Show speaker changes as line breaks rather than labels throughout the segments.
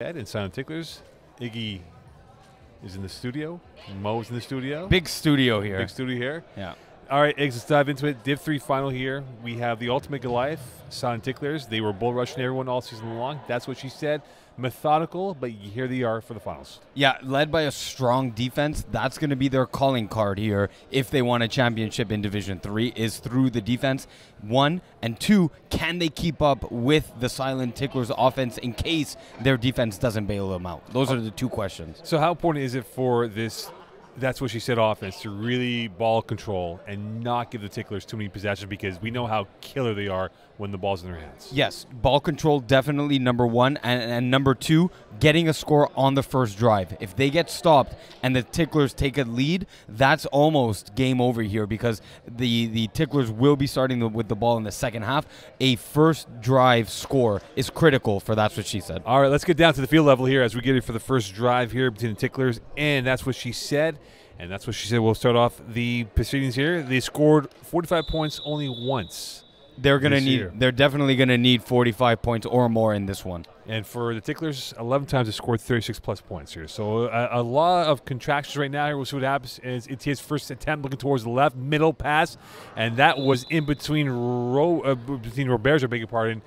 head and Silent Ticklers. Iggy is in the studio. Mo's in the studio.
Big studio here.
Big studio here.
Yeah.
All right, Iggs, let's dive into it. Div 3 final here. We have the Ultimate Goliath, Silent Ticklers. They were bull rushing everyone all season long. That's what she said. Methodical, but here they are for the finals.
Yeah, led by a strong defense. That's going to be their calling card here if they want a championship in Division 3 is through the defense. 1 and 2, can they keep up with the Silent Ticklers offense in case their defense doesn't bail them out? Those are the two questions.
So how important is it for this, that's what she said, offense, to really ball control and not give the Ticklers too many possessions, because we know how killer they are when the ball's in their hands?
Yes, ball control definitely number 1, and number 2, getting a score on the first drive. If they get stopped and the Ticklers take a lead, that's almost game over here, because the Ticklers will be starting with the ball in the second half. A first drive score is critical for That's What She Said.
All right, let's get down to the field level here as we get it for the first drive here between the Ticklers and That's What She Said. And That's What She Said. We'll start off the proceedings here. They scored 45 points only once.
They're definitely gonna need 45 points or more in this one.
And for the Ticklers, 11 times they scored 36-plus points here. So a lot of contractions right now here. We'll see what happens. It's his first attempt looking towards the left, middle pass, and that was in between Robert's, I beg your pardon,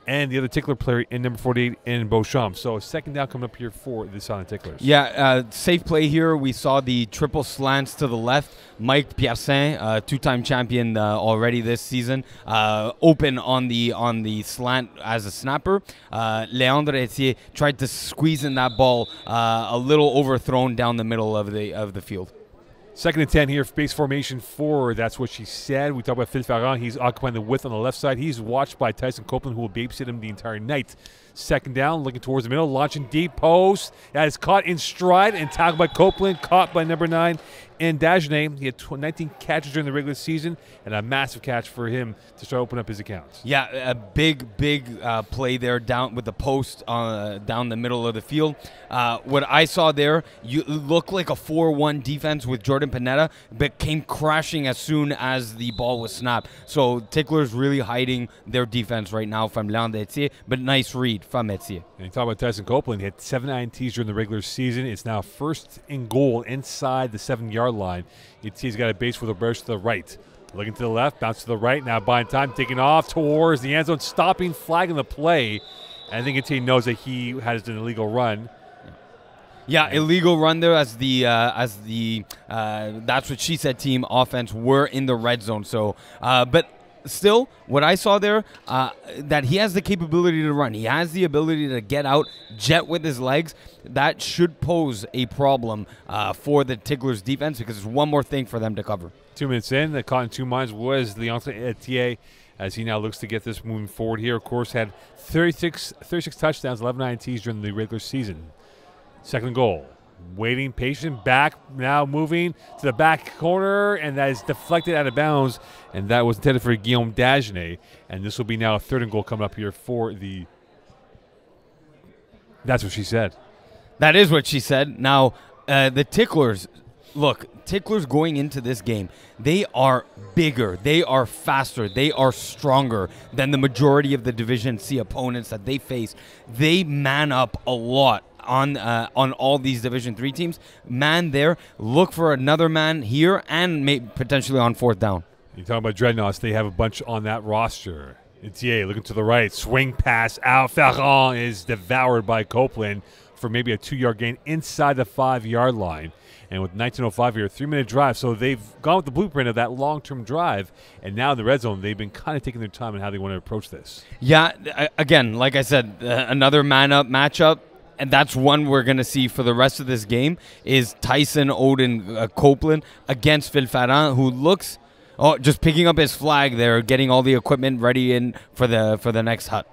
and the other Tickler player in number 48 in Beauchamp. So a second down coming up here for the Silent Ticklers.
Yeah, safe play here. We saw the triple slants to the left. Mike Piercin, two-time champion already this season, open on the slant as a snapper. Leandre Etier tried to squeeze in that ball, a little overthrown down the middle of the field.
Second and 10 here, base formation 4. That's What She Said. We talk about Phil Ferrand. He's occupying the width on the left side. He's watched by Tyson Copeland, who will babysit him the entire night. Second down, looking towards the middle, launching deep post. That is caught in stride and tackled by Copeland, caught by number 9 in Dagenet. He had 19 catches during the regular season, and a massive catch for him to start opening up his accounts.
Yeah, a big play there down with the post down the middle of the field. What I saw there, you looked like a 4-1 defense with Jordan Panetta, but came crashing as soon as the ball was snapped. So Ticklers really hiding their defense right now from Leandre Etier, but nice read from Etier.
And you talk about Tyson Copeland. He had 7 INTs during the regular season. It's now first and goal inside the 7-yard line. Etier's got a base with a burst to the right. Looking to the left, bounce to the right. Now buying time, taking off towards the end zone, stopping, flagging the play. And I think Etier knows that he has an illegal run.
Yeah, illegal run there as the That's What She Said team offense were in the red zone. So, but still, what I saw there, that he has the capability to run. He has the ability to get out, jet with his legs. That should pose a problem for the Ticklers defense, because it's one more thing for them to cover. 2
minutes in, the caught in 2 minds was Leandre Etier, as he now looks to get this moving forward here. Of course, had 36 touchdowns, 11 INTs during the regular season. Second goal. Waiting, patient, back, now moving to the back corner, and that is deflected out of bounds, and that was intended for Guillaume Dagenet. And this will be now a third and goal coming up here for the That's What She Said.
That is what she said. Now, the Ticklers, look, Ticklers going into this game, they are bigger, they are faster, they are stronger than the majority of the Division C opponents that they face. They man up a lot on all these Division 3 teams. Man there, look for another man here, and maybe potentially on fourth down.
You're talking about Dreadnoughts. They have a bunch on that roster. Etier looking to the right, swing pass out. Ferrand is devoured by Copeland for maybe a 2-yard gain inside the 5-yard line. And with 19:05 here, a 3-minute drive. So they've gone with the blueprint of that long-term drive. And now in the red zone, they've been kind of taking their time on how they want to approach this.
Yeah, again, like I said, another man-up matchup. And that's one we're going to see for the rest of this game is Tyson Odin Copeland against Phil Ferrand, who looks, just picking up his flag there, getting all the equipment ready in for the next hut.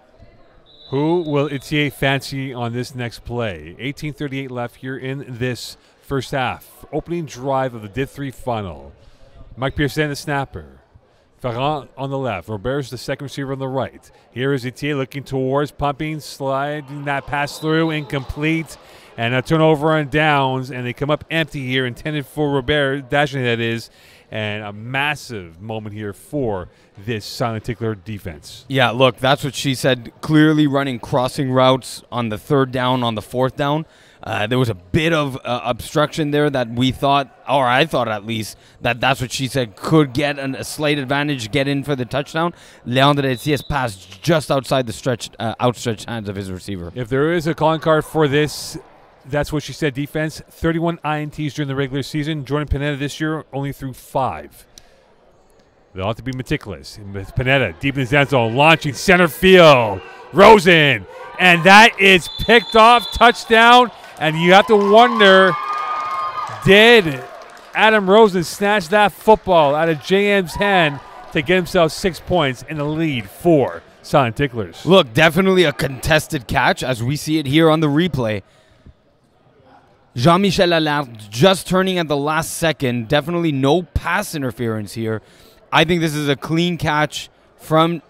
Who will Etier fancy on this next play? 18:38 left here in this first half. Opening drive of the Div 3 final. Mike Piercin, the snapper. Ferrand on the left. Robert's the second receiver on the right. Here is Etier looking towards, pumping, sliding that pass through, incomplete. And a turnover on downs, and they come up empty here, intended for Robert, Dagenet that is. and a massive moment here for this Silent Tickler defense.
Yeah, look, that's what she said. Clearly running crossing routes on the 3rd down, on the 4th down. There was a bit of obstruction there that we thought, or I thought at least, that's what she said could get a slight advantage, get in for the touchdown. Leandre Etienne passed just outside the outstretched hands of his receiver.
If there is a calling card for this, that's what she said defense. 31 INTs during the regular season. Jordan Pineda this year only threw 5. They'll have to be meticulous. Pineda deep in his end zone, launching center field. Rosen, and that is picked off, touchdown. And you have to wonder, did Adam Rosen snatch that football out of JM's hand to get himself 6 points in the lead for Silent Ticklers?
Look, definitely a contested catch as we see it here on the replay. Jean-Michel Allard just turning at the last second. Definitely no pass interference here. I think this is a clean catch from...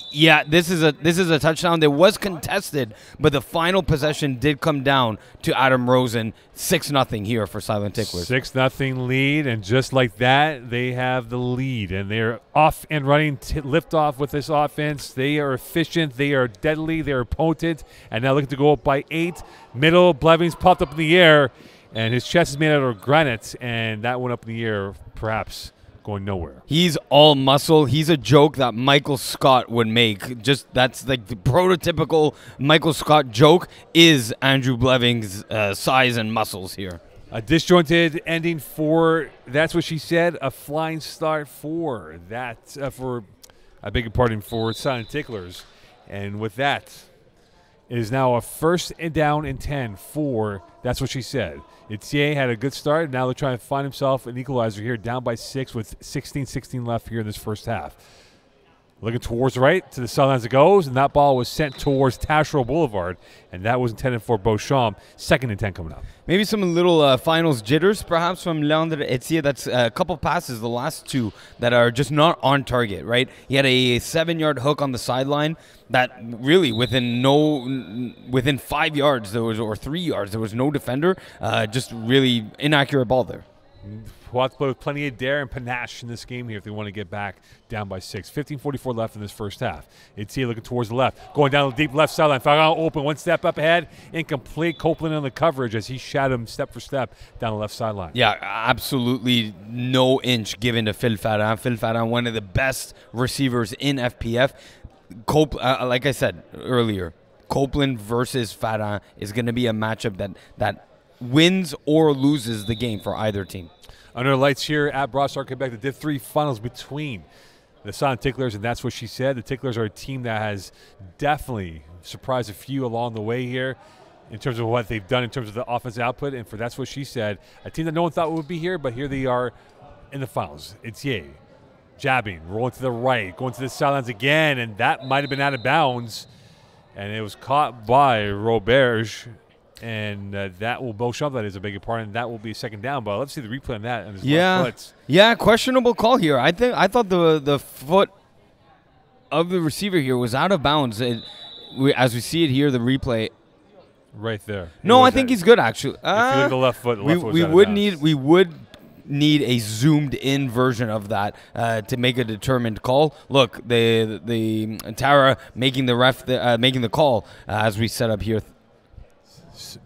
Yeah, this is a touchdown that was contested, but the final possession did come down to Adam Rosen. 6-0 here for Silent Ticklers.
6-0 lead, and just like that, they have the lead, and they're off and running. Lift off with this offense. They are efficient. They are deadly. They are potent, and now looking to go up by 8. Middle, Blevins popped up in the air, and his chest is made out of granite, and that went up in the air, perhaps going nowhere.
He's all muscle. He's a joke that Michael Scott would make. Just that's like the prototypical Michael Scott joke is Andrew Blevins' size and muscles here.
A disjointed ending for, that's what she said, a flying start for that, I beg your pardon, for Silent Ticklers. And with that, it is now a 1st down and 10 for, that's what she said. Etienne had a good start. Now they're trying to find himself an equalizer here, down by 6 with 16-16 left here in this first half. Looking towards the right, to the sidelines it goes, and that ball was sent towards Taschereau Boulevard, and that was intended for Beauchamp. 2nd and 10 coming up.
Maybe some little finals jitters, perhaps, from Leandre Etienne. That's a couple passes, the last 2, that are just not on target, right? He had a 7-yard hook on the sideline that really within 5 yards, or 3 yards, there was no defender. Just really inaccurate ball there.
We'll have to play with plenty of dare and panache in this game here if they want to get back down by 6. 15:44 left in this first half. Etienne looking towards the left. Going down the deep left sideline. Farran open. 1 step up ahead. Incomplete. Copeland on the coverage as he shot him step for step down the left sideline.
Yeah, absolutely no inch given to Phil Farran. Phil Farran, one of the best receivers in FPF. Like I said earlier, Copeland versus Farran is going to be a matchup that wins or loses the game for either team.
Under the lights here at Brossard, Quebec, the Div 3 finals between the Silent Ticklers, and that's what she said. The Ticklers are a team that has definitely surprised a few along the way here in terms of what they've done in terms of the offensive output, and for that's what she said. A team that no one thought would be here, but here they are in the finals. Etienne jabbing, rolling to the right, going to the sidelines again, and that might have been out of bounds, and it was caught by Roberge. And that will Beauchamp, that is a big part, and that will be a 2nd down. But let's see the replay on that. And
yeah, questionable call here. I thought the foot of the receiver here was out of bounds. As we see it here, the replay.
Right there.
No, I think he's good actually.
If you look at the left foot,
we would need a zoomed in version of that to make a determined call. Look, the Tara making the call as we set up here.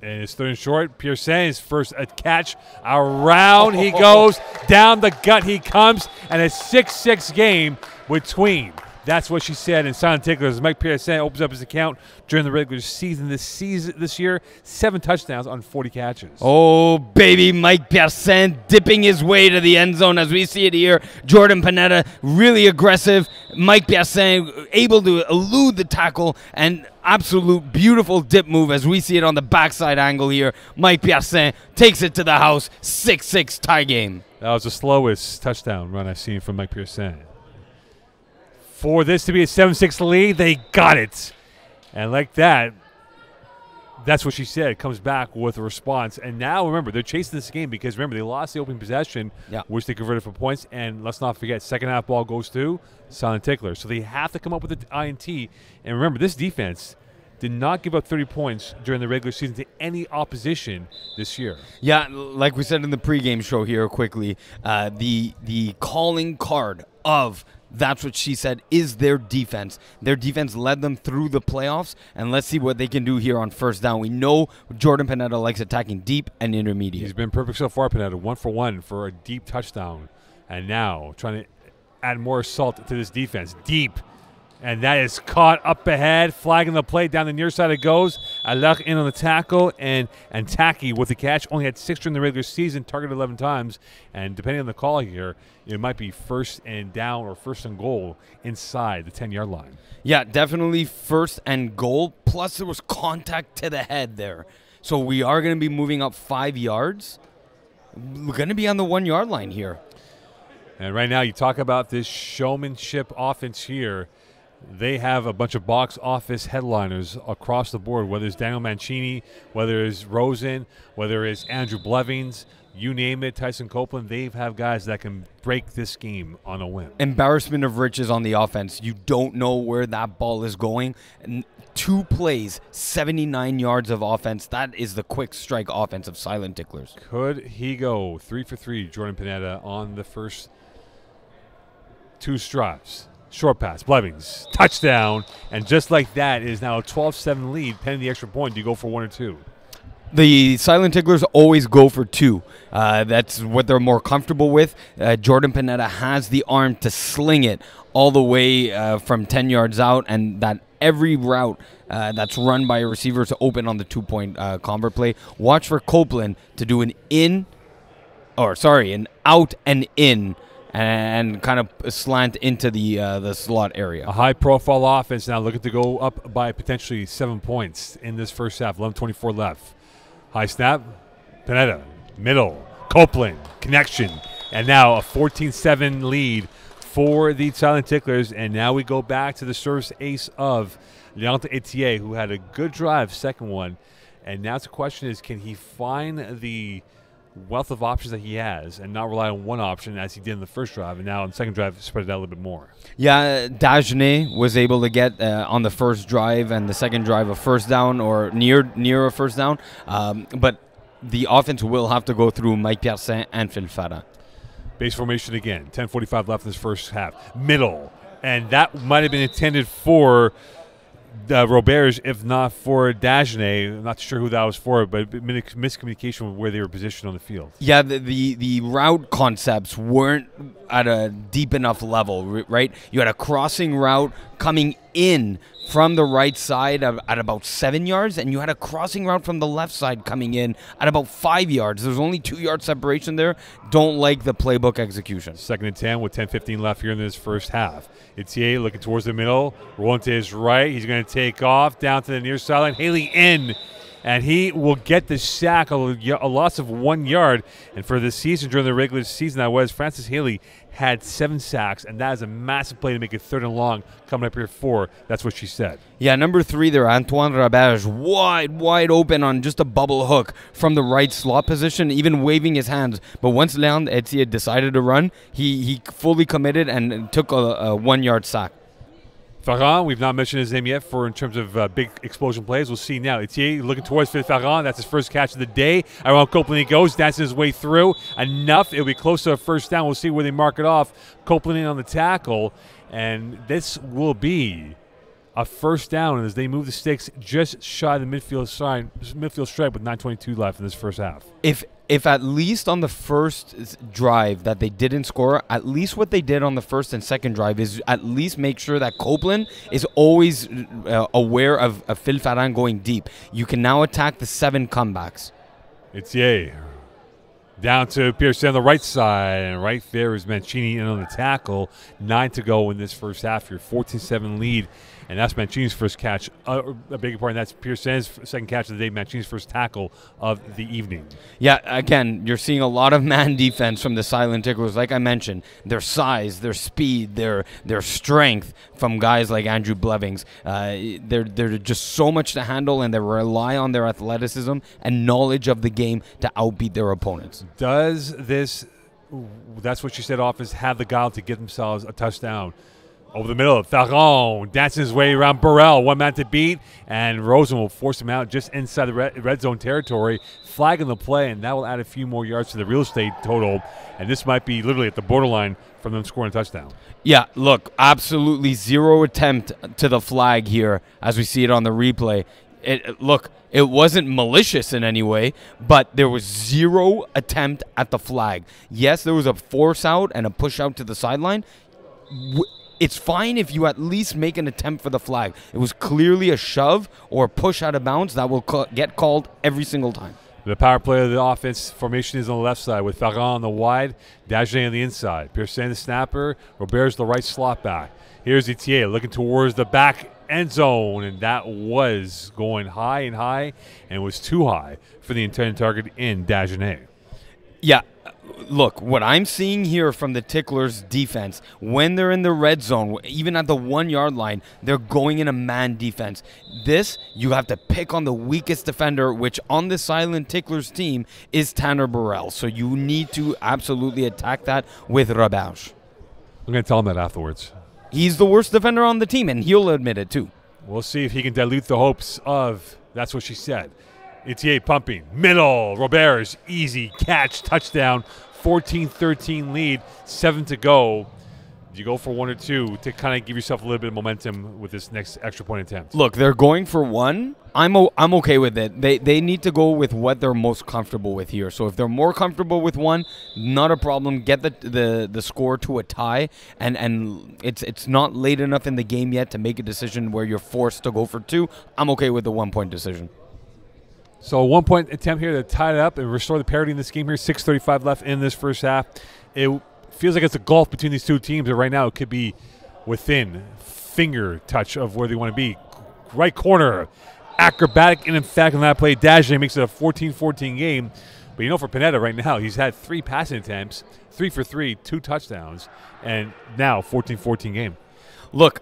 And it's 3rd and short. Pearson's first catch. Around he goes. Down the gut he comes. And a 6-6 game between. That's what she said in Silent Ticklers. Mike Pearson opens up his account during the regular season this year. 7 touchdowns on 40 catches.
Oh, baby, Mike Pearson dipping his way to the end zone as we see it here. Jordan Pineda really aggressive. Mike Pearson able to elude the tackle and absolute beautiful dip move as we see it on the backside angle here. Mike Pearson takes it to the house. 6-6 tie game.
That was the slowest touchdown run I've seen from Mike Pearson. For this to be a 7-6 lead, they got it. And like that, that's what she said. Comes back with a response. And now, remember, they're chasing this game because, remember, they lost the opening possession, which they converted for points. And let's not forget, 2nd half ball goes to Silent Tickler. So they have to come up with an INT. And remember, this defense, did not give up 30 points during the regular season to any opposition this year.
Yeah, like we said in the pregame show here quickly, the calling card of That's What She Said is their defense. Their defense led them through the playoffs, and let's see what they can do here on first down. We know Jordan Pineda likes attacking deep and intermediate.
He's been perfect so far, Pineda, 1 for 1 for a deep touchdown. And now trying to add more assault to this defense. Deep. And that is caught up ahead, flagging the play. Down the near side it goes. Alak in on the tackle, and Taki with the catch. Only had 6 during the regular season, targeted 11 times. And depending on the call here, it might be first and down or first and goal inside the 10-yard line.
Yeah, definitely first and goal. Plus there was contact to the head there. So we are going to be moving up 5 yards. We're going to be on the 1-yard line here.
And right now you talk about this showmanship offense here. They have a bunch of box office headliners across the board, whether it's Daniel Mancini, whether it's Rosen, whether it's Andrew Blevins, you name it, Tyson Copeland. They have guys that can break this game on a whim.
Embarrassment of riches on the offense. You don't know where that ball is going. 2 plays, 79 yards of offense. That is the quick strike offense of Silent Ticklers.
Could he go 3 for 3, Jordan Pineda, on the first 2 strives? Short pass, Blevins, touchdown, and just like that, it is now a 12-7 lead, pending the extra point. Do you go for 1 or 2?
The Silent Ticklers always go for 2. That's what they're more comfortable with. Jordan Pineda has the arm to sling it all the way from 10 yards out, and that every route that's run by a receiver is open on the 2-point convert play. Watch for Copeland to do an out and in, and kind of slant into the slot area.
A high-profile offense now looking to go up by potentially 7 points in this first half. 11:24 left. High snap, Pineda, middle, Copeland, connection, and now a 14-7 lead for the Silent Ticklers. And now we go back to the service ace of Leonte Etier, who had a good drive, second one. And now the question is, can he find the wealth of options that he has and not rely on one option as he did in the first drive, and now in the second drive spread it out a little bit more?
Yeah, Dagenet was able to get on the first drive and the second drive a first down or near a first down, but the offense will have to go through Mike Piercin and Phil Farah.
Base formation again, 10:45 left in this first half. Middle, and that might have been intended for Roberge, if not for Dagenet. I'm not sure who that was for, but miscommunication with where they were positioned on the field. Yeah,
the route concepts weren't at a deep enough level, right? You had a crossing route coming in from the right side at about 7 yards, and you had a crossing route from the left side coming in at about 5 yards. There's only 2-yard separation there. Don't like the playbook execution.
2nd and 10 with 10:15 left here in this first half. Etier looking towards the middle, rolling to his right. He's going to take off down to the near sideline. Haley in, and he will get the sack, a loss of 1 yard. And for the season, during the regular season, that was Francis Haley had 7 sacks, and that is a massive play to make it 3rd and long coming up here 4. That's what she said.
Yeah, number 3 there, Antoine Roberge, wide open on just a bubble hook from the right slot position, even waving his hands. But once Leon Etier decided to run, he fully committed and took a 1-yard sack.
Farran, we've not mentioned his name yet in terms of big explosion plays. We'll see now. Etier looking towards Phil Farran. That's his first catch of the day. Around Copeland he goes, dancing his way through. Enough. It'll be close to a first down. We'll see where they mark it off. Copeland in on the tackle. And this will be a first down as they move the sticks just shy of the midfield stripe with 9:22 left in this first half.
If at least on the first drive that they didn't score, at least what they did on the first and second drive is at least make sure that Copeland is always aware of Phil Farran going deep. You can now attack the 7 comebacks.
It's down to Pearson on the right side, and right there is Mancini in on the tackle. 9 to go in this first half. Your 14-7 lead, and that's Mancini's first catch. A big part, and that's Pearson's second catch of the day, Mancini's first tackle of the evening. Yeah, again, you're seeing a lot of man defense from the Silent Ticklers. Like I mentioned, their size, their speed, their strength from guys like Andrew Blevins. They're just so much to handle, and they rely on their athleticism and knowledge of the game to outbeat their opponents. Does this, that's what she said, offense, have the guile to get themselves a touchdown? Over the middle, Ferron dancing his way around Burrell. One man to beat, and Rosen will force him out just inside the red zone territory, flagging the play, and that will add a few more yards to the real estate total. And this might be literally at the borderline from them scoring a touchdown.
Yeah, look, absolutely zero attempt to the flag here as we see it on the replay. It wasn't malicious in any way, but there was zero attempt at the flag. Yes, there was a force out and a push out to the sideline. It's fine if you at least make an attempt for the flag. It was clearly a shove or a push out of bounds that will get called every single time.
The power play of the offense formation is on the left side with Ferrand on the wide, Dagenet on the inside. Pearson the snapper, Robert's the right slot back. Here's Etier looking towards the back end zone, and that was going high and was too high for the intended target in Dagenet.
Yeah. Look, what I'm seeing here from the Ticklers defense, when they're in the red zone, even at the 1 yard line, they're going in a man defense. This, you have to pick on the weakest defender, which on the silent Ticklers team is Tanner Burrell. So you need to absolutely attack that with Robert.
I'm going to tell him that afterwards.
He's the worst defender on the team, and he'll admit it too.
We'll see if he can dilute the hopes of That's What She Said. Etier pumping. Middle. Robert's easy catch. Touchdown. 14-13 lead. 7 to go. You go for 1 or 2 to kind of give yourself a little bit of momentum with this next extra point attempt.
Look, they're going for 1. I'm okay with it. They need to go with what they're most comfortable with here. So if they're more comfortable with 1, not a problem. Get the score to a tie, and it's not late enough in the game yet to make a decision where you're forced to go for 2. I'm okay with the 1 point decision.
So a 1 point attempt here to tie it up and restore the parity in this game here. 6:35 left in this first half. It feels like it's a gulf between these two teams, but right now it could be within finger touch of where they want to be. Right corner, acrobatic and emphatic on that play. Dagenet makes it a 14-14 game. But you know, for Pineda right now, he's had 3 passing attempts, 3 for 3, 2 touchdowns, and now 14-14 game.
Look,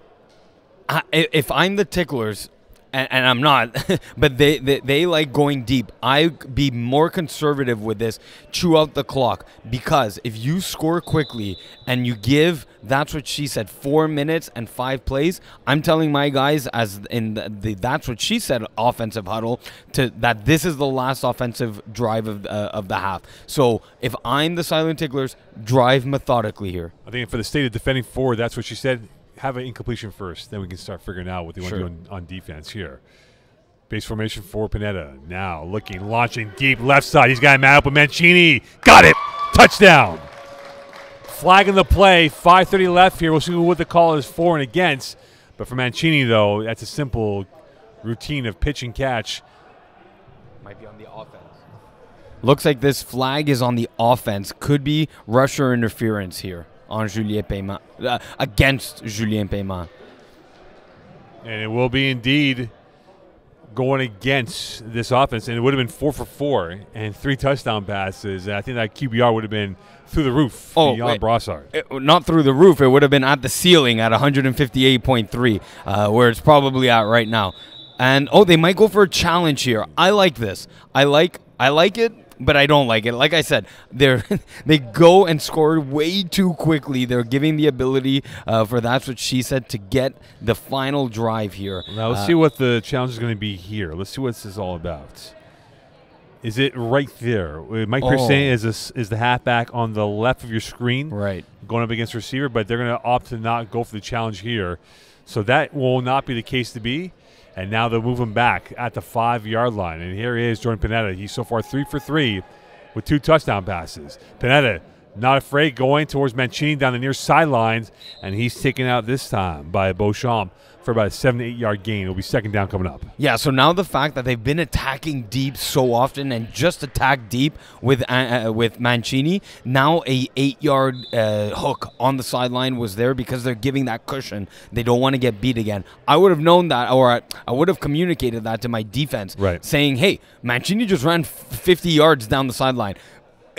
if I'm the Ticklers, and I'm not, but they like going deep. I'd be more conservative with this, chew out the clock, because if you score quickly and you give, That's What She Said, 4 minutes and 5 plays, I'm telling my guys, as in the That's What She Said offensive huddle, that this is the last offensive drive of the half. So if I'm the Silent Ticklers, drive methodically here.
I think for the state of defending forward, That's What She Said, have an incompletion first, then we can start figuring out what they want to do on defense here. Base formation for Pineda. Now looking, launching deep left side. He's got him out, but Mancini got it. Touchdown. Flagging the play. 5:30 left here. We'll see what the call is for and against. But for Mancini, though, that's a simple routine of pitch and catch.
Might be on the offense. Looks like this flag is on the offense. Could be rusher interference here on Julien Paiement, against Julien Paiement.
And it will be indeed going against this offense. And it would have been 4 for 4 and 3 touchdown passes. And I think that QBR would have been through the roof beyond Brassard.
Not through the roof. It would have been at the ceiling at 158.3, where it's probably at right now. And, they might go for a challenge here. I like this. I like it. But I don't like it. Like I said, they go and score way too quickly. They're giving the ability for That's What She Said to get the final drive here.
Now let's see what the challenge is going to be here. Let's see what this is all about. Is it right there? Mike Pearson is the halfback on the left of your screen,
right,
going up against receiver, but they're going to opt to not go for the challenge here. So that will not be the case to be. And now they'll move him back at the 5-yard line. And here he is, Jordan Pineda. He's so far 3 for 3 with 2 touchdown passes. Pineda, not afraid, going towards Mancini down the near sidelines. And he's taken out this time by Beauchamp for about a 7 to 8 yard gain. It'll be second down coming up.
Yeah, so now the fact that they've been attacking deep so often and just attack deep with Mancini, now a 8-yard hook on the sideline was there because they're giving that cushion. They don't want to get beat again. I would have known that, or I would have communicated that to my defense, saying, hey, Mancini just ran 50 yards down the sideline.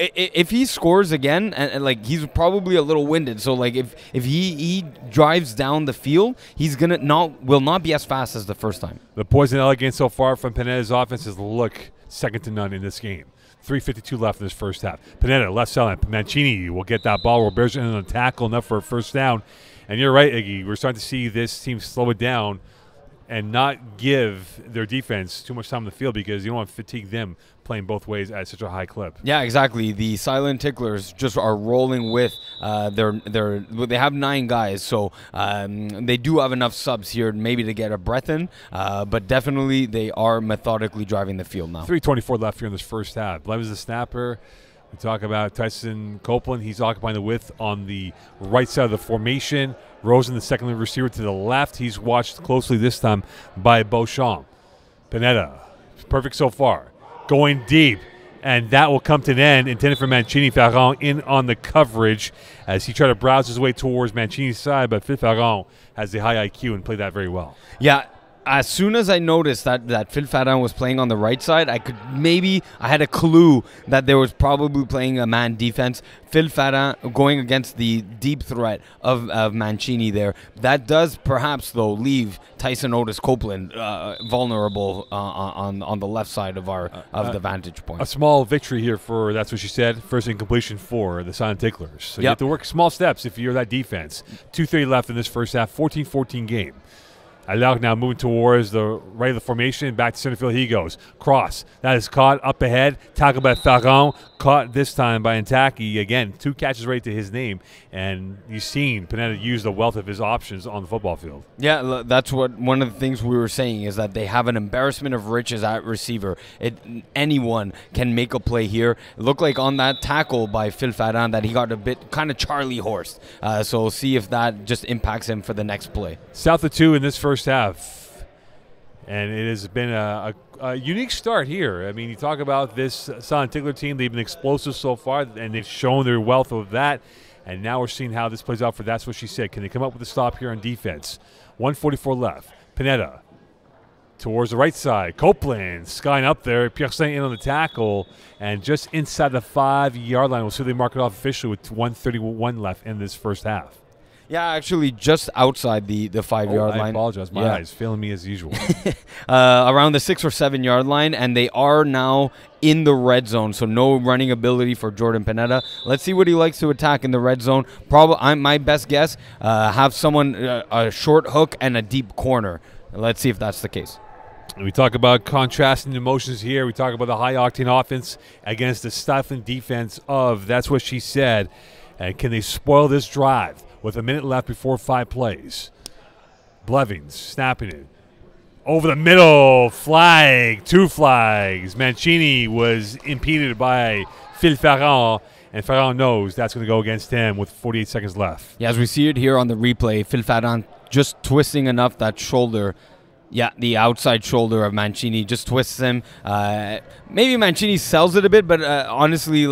If he scores again, and like, he's probably a little winded, so like if he drives down the field, he's will not be as fast as the first time.
The poison elegance so far from Pineda's offense is look second to none in this game. 3:52 left in this first half. Pineda left side, Mancini will get that ball. Robert's in on a tackle, enough for a first down, And you're right, Iggy. We're starting to see this team slow it down and not give their defense too much time on the field because you don't want to fatigue them playing both ways at such a high clip.
Yeah, exactly. The Silent Ticklers just are rolling with they have 9 guys, so they do have enough subs here maybe to get a breath in, but definitely they are methodically driving the field now.
3:24 left here in this first half. Blevins the snapper. We talk about Tyson Copeland. He's occupying the width on the right side of the formation. Rosen, the second receiver, to the left. He's watched closely this time by Beauchamp. Pineda, perfect so far. Going deep, and that will come to an end. Intended for Mancini. Ferrand in on the coverage as he tried to browse his way towards Mancini's side, but Phil Ferrand has the high IQ and played that very well.
Yeah. As soon as I noticed that Phil Ferrand was playing on the right side, I had a clue that there was probably playing a man defense. Phil Ferrand going against the deep threat of Mancini there. That does perhaps, though, leave Tyson Otis Copeland vulnerable on the left side of the vantage point.
A small victory here for, that's what she said, first incompletion for the Silent Ticklers. So you have to work small steps if you're that defense. 2:30 left in this first half, 14-14 game. Alec now moving towards the right of the formation. Back to center field he goes. Cross. That is caught up ahead. Tackled by Ferrand. Caught this time by Intaki. Again, 2 catches right to his name. And you've seen Pineda use the wealth of his options on the football field.
Yeah, that's what one of the things we were saying is that they have an embarrassment of riches at receiver. Anyone can make a play here. It looked like on that tackle by Phil Ferrand that he got a bit kind of Charlie horsed. So we'll see if that just impacts him for the next play.
South of 2 in this first half. And it has been a unique start here. I mean, you talk about this Silent Tickler team. They've been explosive so far, and they've shown their wealth of that. And now we're seeing how this plays out for That's What She Said. Can they come up with a stop here on defense? 1:44 left. Pineda towards the right side. Copeland skying up there. Pierre Saint in on the tackle. And just inside the 5-yard line. We'll see if they mark it off officially with 1:31 left in this first half.
Yeah, actually just outside the 5-yard line.
I apologize. My eyes failing me as usual.
Around the 6 or 7 yard line, and they are now in the red zone, so no running ability for Jordan Pineda. Let's see what he likes to attack in the red zone. Probably, my best guess, have someone a short hook and a deep corner. Let's see if that's the case.
We talk about contrasting emotions here. We talk about the high-octane offense against the stifling defense of That's What She Said. And can they spoil this drive with a minute left before 5 plays? Blevins snapping it. Over the middle, flag, 2 flags. Mancini was impeded by Phil Ferrand, and Ferrand knows that's going to go against him with 48 seconds left.
Yeah, as we see it here on the replay, Phil Ferrand just twisting enough that shoulder. Yeah, the outside shoulder of Mancini just twists him. Maybe Mancini sells it a bit, but honestly,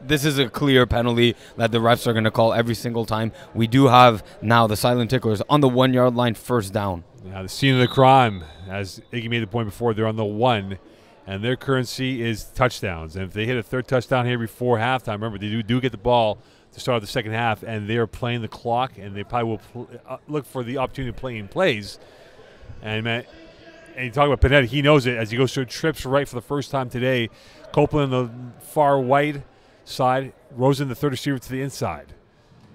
this is a clear penalty that the refs are going to call every single time. We do have now the Silent Ticklers on the 1-yard line, first down.
Now the scene of the crime, as Iggy made the point before, they're on the 1, and their currency is touchdowns. And if they hit a 3rd touchdown here before halftime, remember, they do get the ball to start the second half, and they are playing the clock, and they probably will look for the opportunity to play in plays. And you talk about Pineda, he knows it as he goes through trips right for the first time today. Copeland on the far wide side, Rosen the third receiver to the inside.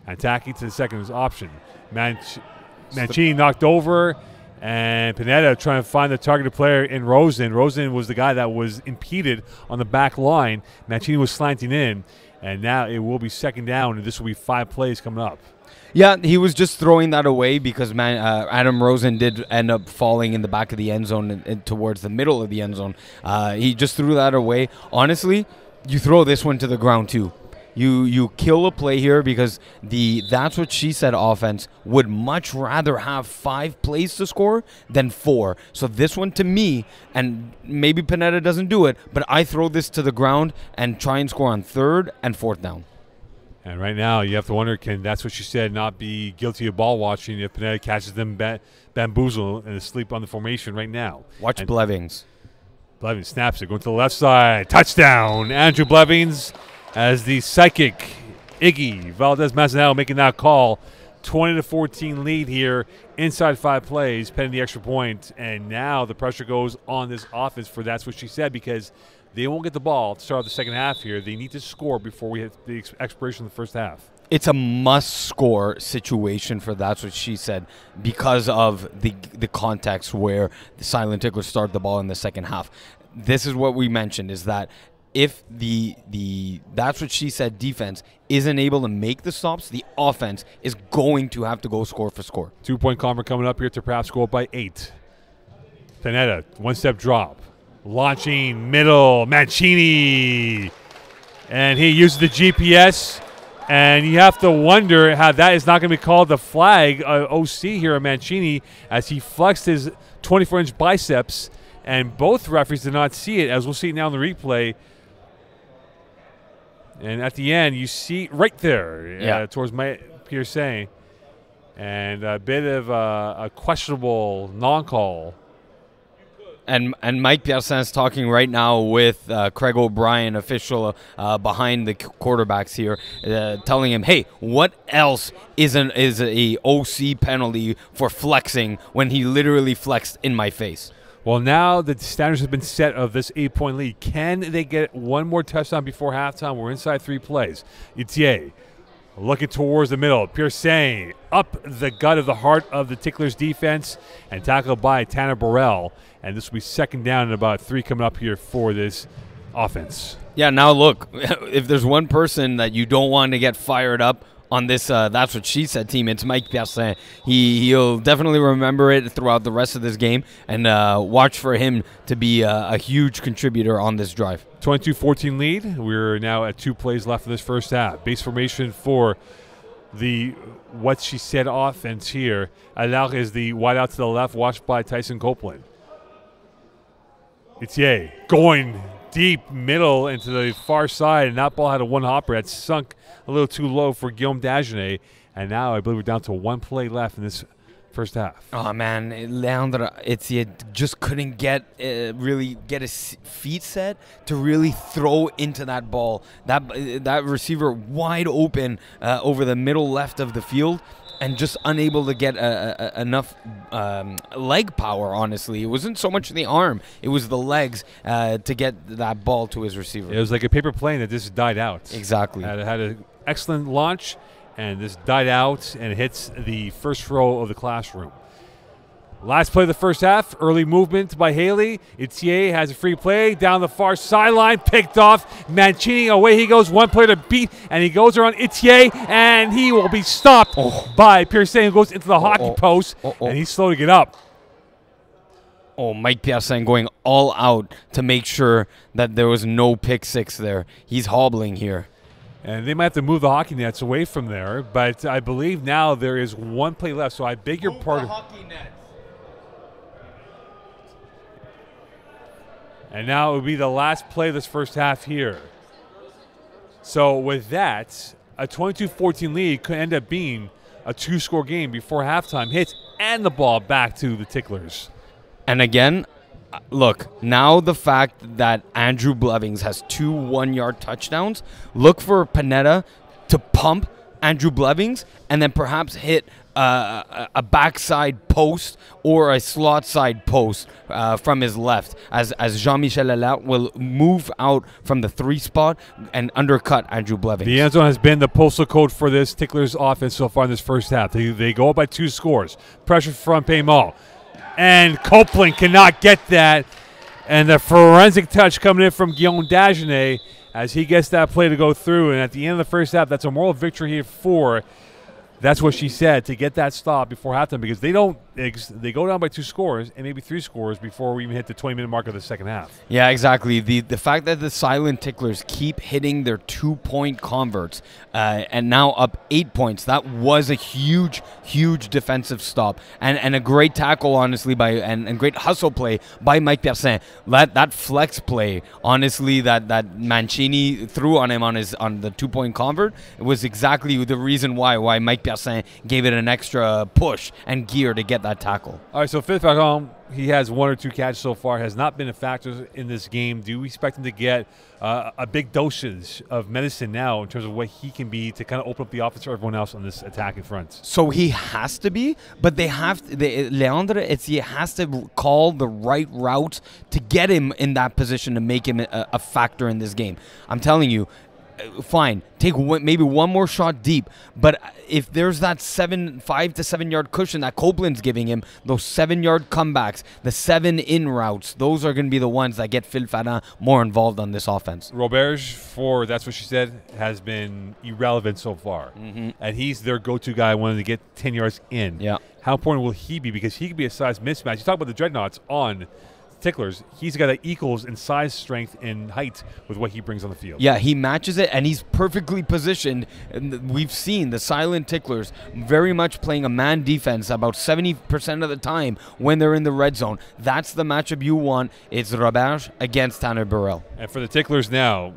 Attacking to the second option. Mancini knocked over, and Pineda trying to find the targeted player in Rosen. Rosen was the guy that was impeded on the back line. Mancini was slanting in, and now it will be second down, and this will be 5 plays coming up.
Yeah, he was just throwing that away because Adam Rosen did end up falling in the back of the end zone and towards the middle of the end zone. He just threw that away. Honestly, you throw this one to the ground too. You kill a play here because the That's What She Said offense would much rather have 5 plays to score than 4. So this one to me, and maybe Pineda doesn't do it, but I throw this to the ground and try and score on 3rd and 4th down.
And right now, you have to wonder, can That's What She Said not be guilty of ball watching if Pineda catches them bamboozle and asleep on the formation right now?
Watch Blevins.
Blevins snaps it, going to the left side. Touchdown, Andrew Blevins, as the psychic Iggy Valdez-Massanello making that call. 20-14 lead here inside 5 plays, pending the extra point. And now the pressure goes on this offense for That's What She Said because they won't get the ball to start the second half here. They need to score before we hit the expiration of the first half.
It's a must-score situation for That's What She Said because of the context where the Silent Ticklers start the ball in the second half. This is what we mentioned, is that if the That's What She Said defense isn't able to make the stops, the offense is going to have to go score for score.
2-point convert coming up here to perhaps go up by 8. Pineda, one-step drop. Launching middle, Mancini. And he uses the GPS. And you have to wonder how that is not going to be called the flag OC here at Mancini as he flexed his 24-inch biceps. And both referees did not see it, as we'll see now in the replay. And at the end, you see right there towards Pierre, and a bit of a questionable non-call.
And Mike Pierson is talking right now with Craig O'Brien, official behind the quarterbacks here, telling him, hey, what else is a OC penalty for flexing when he literally flexed in my face?
Well, now the standards have been set of this 8-point lead. Can they get one more touchdown before halftime? We're inside 3 plays. Etier looking towards the middle. Pierce up the gut of the heart of the Ticklers defense and tackled by Tanner Burrell. And this will be second down and about 3 coming up here for this offense.
Yeah, now look, if there's one person that you don't want to get fired up on this That's What She Said team, it's Mike Pierson. He'll definitely remember it throughout the rest of this game, and watch for him to be a huge contributor on this drive.
22-14 lead. We're now at 2 plays left in this first half. Base formation for the What She Said offense here. Allard is the wide out to the left, watched by Tyson Copeland. Etier going deep middle into the far side, and that ball had a one-hopper that sunk a little too low for Guillaume Dagenet. And now I believe we're down to 1 play left in this first half.
Oh, man. Leandro Etier just couldn't really get his feet set to really throw into that ball. That receiver wide open over the middle left of the field, and just unable to get enough leg power, honestly. It wasn't so much the arm. It was the legs to get that ball to his receiver.
It was like a paper plane that just died out.
Exactly.
It had an excellent launch, and this died out and hits the first row of the classroom. Last play of the first half, early movement by Haley. Etier has a free play down the far sideline, picked off. Mancini, away he goes, 1 player to beat, and he goes around Etier, and he will be stopped by Pierson, who goes into the hockey post, and he's slow to get up.
Oh, Mike Pierson going all out to make sure that there was no pick six there. He's hobbling here.
And they might have to move the hockey nets away from there, but I believe now there is 1 play left, so I beg your pardon.
Hockey nets.
And now it would be the last play of this first half here. So with that, a 22-14 lead could end up being a 2-score game before halftime hits and the ball back to the Ticklers.
And again, look, now the fact that Andrew Blevins has 2 one-yard touchdowns, look for Pineda to pump Andrew Blevins and then perhaps hit a backside post or a slot side post from his left as Jean-Michel Allard will move out from the 3 spot and undercut Andrew Blevins.
The end zone has been the postal code for this Ticklers offense so far in this first half. They go up by 2 scores. Pressure from Paymal. And Copeland cannot get that. And the forensic touch coming in from Guillaume Dagenet as he gets that play to go through. And at the end of the first half, that's a moral victory here for That's What She Said, to get that stop before halftime, because they go down by 2 scores and maybe 3 scores before we even hit the 20-minute mark of the second half.
Yeah, exactly. The fact that the Silent Ticklers keep hitting their 2-point converts and now up 8 points, that was a huge defensive stop and a great tackle, honestly, and great hustle play by Mike Pierson. That flex play, honestly, that Mancini threw on him on the 2-point convert, it was exactly the reason why Mike Pierson gave it an extra push and gear to get that tackle.
All right, so Philippe Ferrand, he has 1 or 2 catches so far, has not been a factor in this game. Do we expect him to get a big dosage of medicine now in terms of what he can be to kind of open up the offense for everyone else on this attacking front?
So he has to be, but Leandro Etier has to call the right route to get him in that position to make him a factor in this game. I'm telling you, fine, take maybe one more shot deep. But if there's that 5 to 7 yard cushion that Copeland's giving him, those 7-yard comebacks, the 7 in routes, those are going to be the ones that get Phil Ferrand more involved on this offense.
Roberge, for that's what she said, has been irrelevant so far. And he's their go-to guy wanting to get 10 yards in.
Yeah.
How important will he be? Because he could be a size mismatch. You talk about the Dreadnoughts on Ticklers. He's a guy that equals in size, strength, and height with what he brings on the field.
Yeah, he matches it, and he's perfectly positioned. And we've seen the silent Ticklers very much playing a man defense about 70% of the time when they're in the red zone. That's the matchup you want. It's Roberge against Tanner Burrell.
And for the Ticklers now,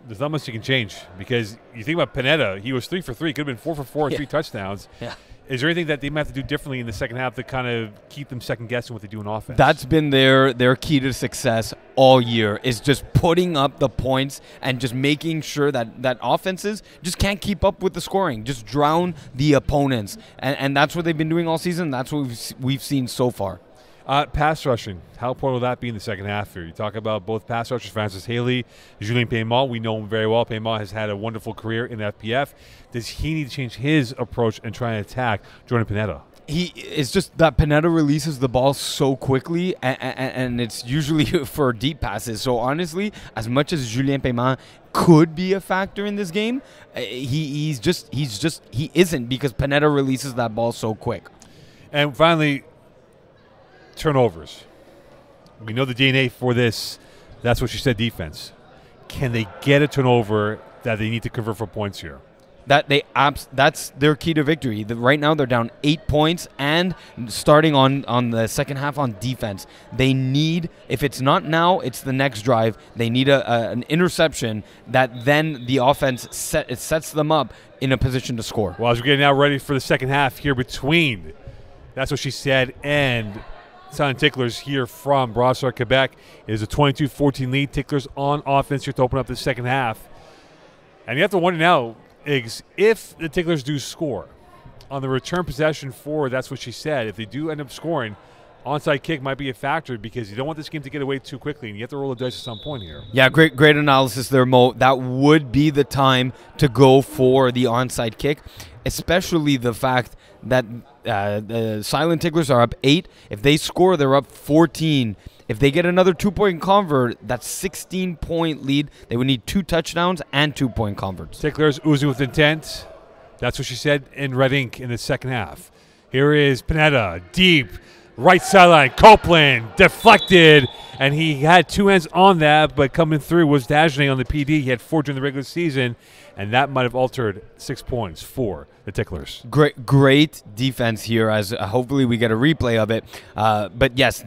there's not much you can change because you think about Pineda, he was 3 for 3, could have been 4 for 4 and 3 touchdowns.
Yeah.
Is there anything that they might have to do differently in the second half to kind of keep them second-guessing what they do in offense?
That's been their key to success all year, is just putting up the points and just making sure that offenses just can't keep up with the scoring, just drown the opponents. And that's what they've been doing all season. That's what we've seen so far.
Pass rushing, how important will that be in the second half here? You talk about both pass rushers, Francis Haley, Julien Payemont. We know him very well. Payemont has had a wonderful career in FPF. Does he need to change his approach and try and attack Jordan Pineda?
It's just that Pineda releases the ball so quickly, and it's usually for deep passes. So honestly, as much as Julien Payemont could be a factor in this game, he isn't, because Pineda releases that ball so quick.
And finally, turnovers. We know the DNA for this. That's what she said, defense. Can they get a turnover that they need to convert for points here?
That's their key to victory. Right now they're down 8 points, and starting on the second half on defense, they need, if it's not now, it's the next drive. They need an interception that then the offense sets them up in a position to score.
Well, as we're getting now ready for the second half here between, that's what she said, and Silent Ticklers here from Brossard, Quebec. It is a 22-14 lead. Ticklers on offense here to open up the second half. And you have to wonder now, Iggs, if the Ticklers do score on the return possession for, that's what she said, if they do end up scoring, onside kick might be a factor because you don't want this game to get away too quickly, and you have to roll the dice at some point here.
Yeah, great analysis there, Mo. That would be the time to go for the onside kick, especially the fact that the Silent Ticklers are up 8. If they score, they're up 14. If they get another 2-point convert, that's 16-point lead. They would need 2 touchdowns and 2-point converts.
Ticklers oozing with intent. That's what she said in red ink in the second half. Here is Pineda, deep, right sideline. Copeland, deflected, and he had 2 hands on that, but coming through was Dagenet on the PD. He had 4 during the regular season, and that might have altered 6 points for the Ticklers.
Great defense here, as hopefully we get a replay of it. But yes,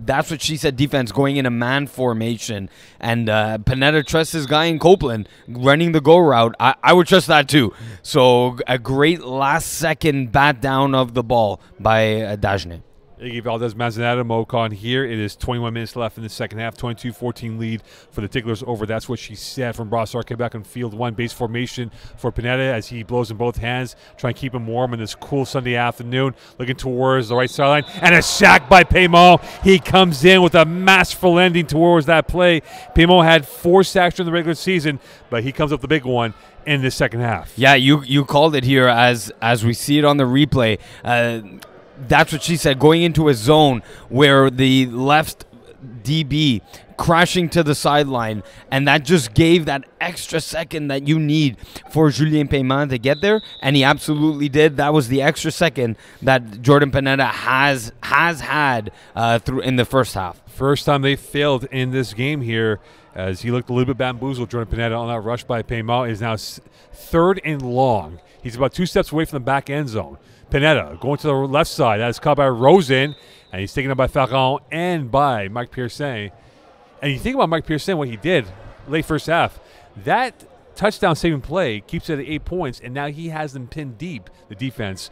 that's what she said, defense going in a man formation, and Pineda trusts his guy in Copeland running the go route. I would trust that too. So a great last-second bat down of the ball by Dagenet.
Iggy Valdez, Manzanata, Mocon here. It is 21 minutes left in the second half. 22-14 lead for the Ticklers over. That's what she said from Brossard, Quebec on field 1. Base formation for Pineda as he blows in both hands. Try and keep him warm on this cool Sunday afternoon. Looking towards the right sideline. And a sack by Payemont. He comes in with a masterful ending towards that play. Payemont had 4 sacks during the regular season, but he comes up the big one in the second half.
Yeah, you called it here as we see it on the replay. That's what she said, going into a zone where the left DB crashing to the sideline, and that just gave that extra second that you need for Julien Payemont to get there, and he absolutely did. That was the extra second that Jordan Pineda has had through in the first half.
First time they failed in this game here, as he looked a little bit bamboozled. Jordan Pineda on that rush by Payemont is now 3rd and long. He's about 2 steps away from the back end zone. Pineda going to the left side. That is caught by Rosen, and he's taken up by Ferrand and by Mike Pearson. And you think about Mike Pearson, what he did late first half, that touchdown saving play keeps it at 8 points, and now he has them pinned deep, the defense,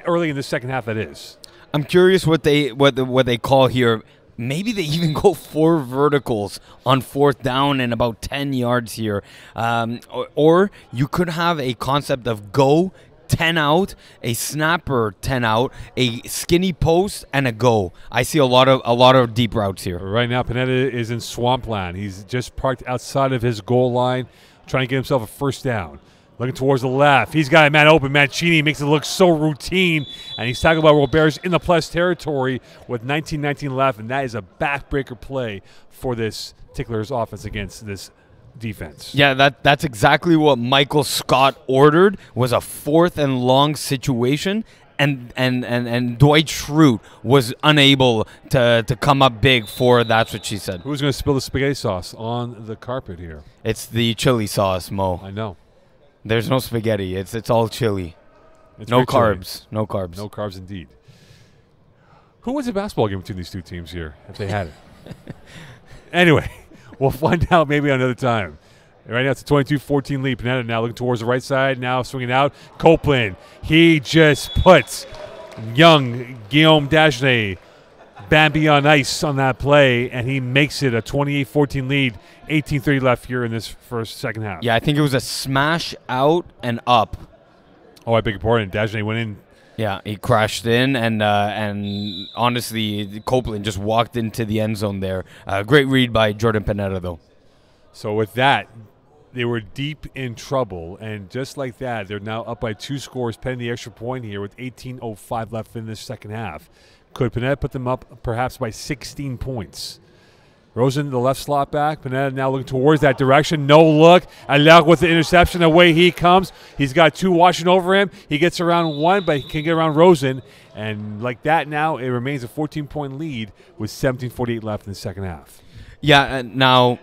early in the second half, that is.
I'm curious what they call here. Maybe they even go 4 verticals on 4th down and about 10 yards here. Or you could have a concept of go, 10 out, a snapper 10 out, a skinny post, and a go. I see a lot of deep routes here.
Right now, Pineda is in swampland. He's just parked outside of his goal line, trying to get himself a first down. Looking towards the left. He's got a man open. Mancini makes it look so routine. And he's tackled by Roberts in the plus territory with 19-19 left. And that is a backbreaker play for this Ticklers offense against this defense.
Yeah, that's exactly what Michael Scott ordered, was a 4th and long situation. And Dwight Schrute was unable to come up big for that's what she said.
Who's going to spill the spaghetti sauce on the carpet here?
It's the chili sauce, Mo.
I know.
There's no spaghetti. It's all chili.
It's
no
chili.
carbs. No carbs.
No carbs indeed. Who wins a basketball game between these two teams here, if they had it? Anyway, we'll find out maybe another time. Right now it's a 22-14 lead. Pineda now looking towards the right side. Now swinging out. Copeland. He just puts young Guillaume Dagenet Bambi on ice on that play, and he makes it a 28-14 lead. 18:30 left here in this second half.
Yeah, I think it was a smash out and up.
Oh, I beg your pardon. Dagenet went in.
Yeah, he crashed in, and honestly, Copeland just walked into the end zone there. Great read by Jordan Pineda, though.
So with that, they were deep in trouble, and just like that, they're now up by 2 scores, pending the extra point here with 18:05 left in this second half. Could Pineda put them up perhaps by 16 points? Rosen, the left slot back. Pineda now looking towards that direction. No look. Allard with the interception. Away he comes. He's got 2 watching over him. He gets around 1, but he can get around Rosen. And like that now, it remains a 14-point lead with 17:48 left in the second half.
Yeah, now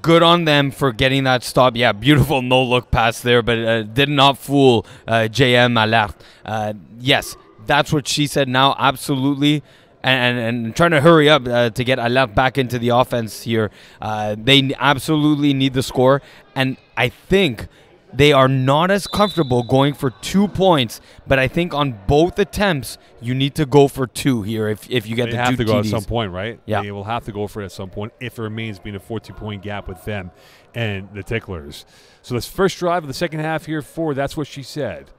good on them for getting that stop. Yeah, beautiful no-look pass there, but did not fool JM Allard. Yes, that's what she said now, absolutely. And trying to hurry up to get Allard back into the offense here. They absolutely need the score. And I think they are not as comfortable going for 2 points. But I think on both attempts, you need to go for 2 here if you get the 2 TDs. They
have to go at some point, right?
Yeah.
They will have to go for it at some point if it remains being a 14-point gap with them and the Ticklers. So this first drive of the second half here for That's What She Said.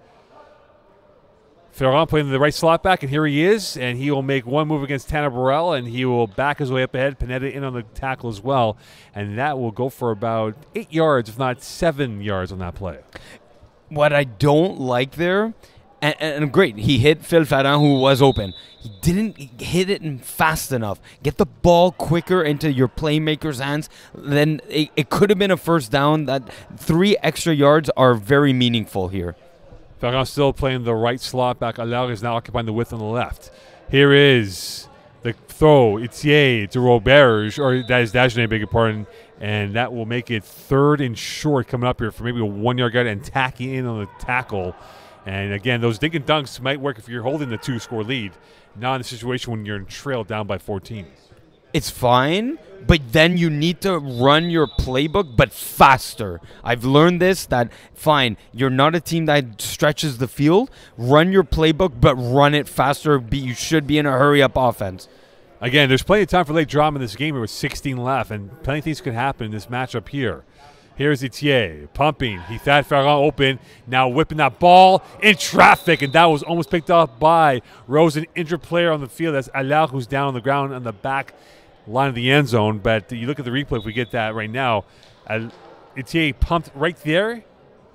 Ferrand playing the right slot back, and here he is, and he will make one move against Tanner Burrell, and he will back his way up ahead. Pineda in on the tackle as well, and that will go for about 8 yards, if not 7 yards on that play.
What I don't like there, and great, he hit Phil Ferrand, who was open. He didn't hit it fast enough. Get the ball quicker into your playmaker's hands. Then it could have been a first down. That 3 extra yards are very meaningful here.
Ferrand still playing the right slot back. Allard is now occupying the width on the left. Here is the throw. Itier to Roberge, or that is Dagenet, beg your pardon. And that will make it 3rd and short coming up here for maybe a 1-yard guide and tacking in on the tackle. And again, those dink and dunks might work if you're holding the 2-score lead, not in a situation when you're in trail down by 14.
It's fine, but then you need to run your playbook, but faster. I've learned this, that fine, you're not a team that stretches the field. Run your playbook, but run it faster. You should be in a hurry-up offense.
Again, there's plenty of time for late drama in this game. There was 16 left, and plenty of things could happen in this matchup here. Here's Itier pumping. He had Ferrand open, now whipping that ball in traffic, and that was almost picked up by Rosen, injured player on the field. That's Allard, who's down on the ground on the back line of the end zone. But you look at the replay, if we get that right now, Itier pumped right there,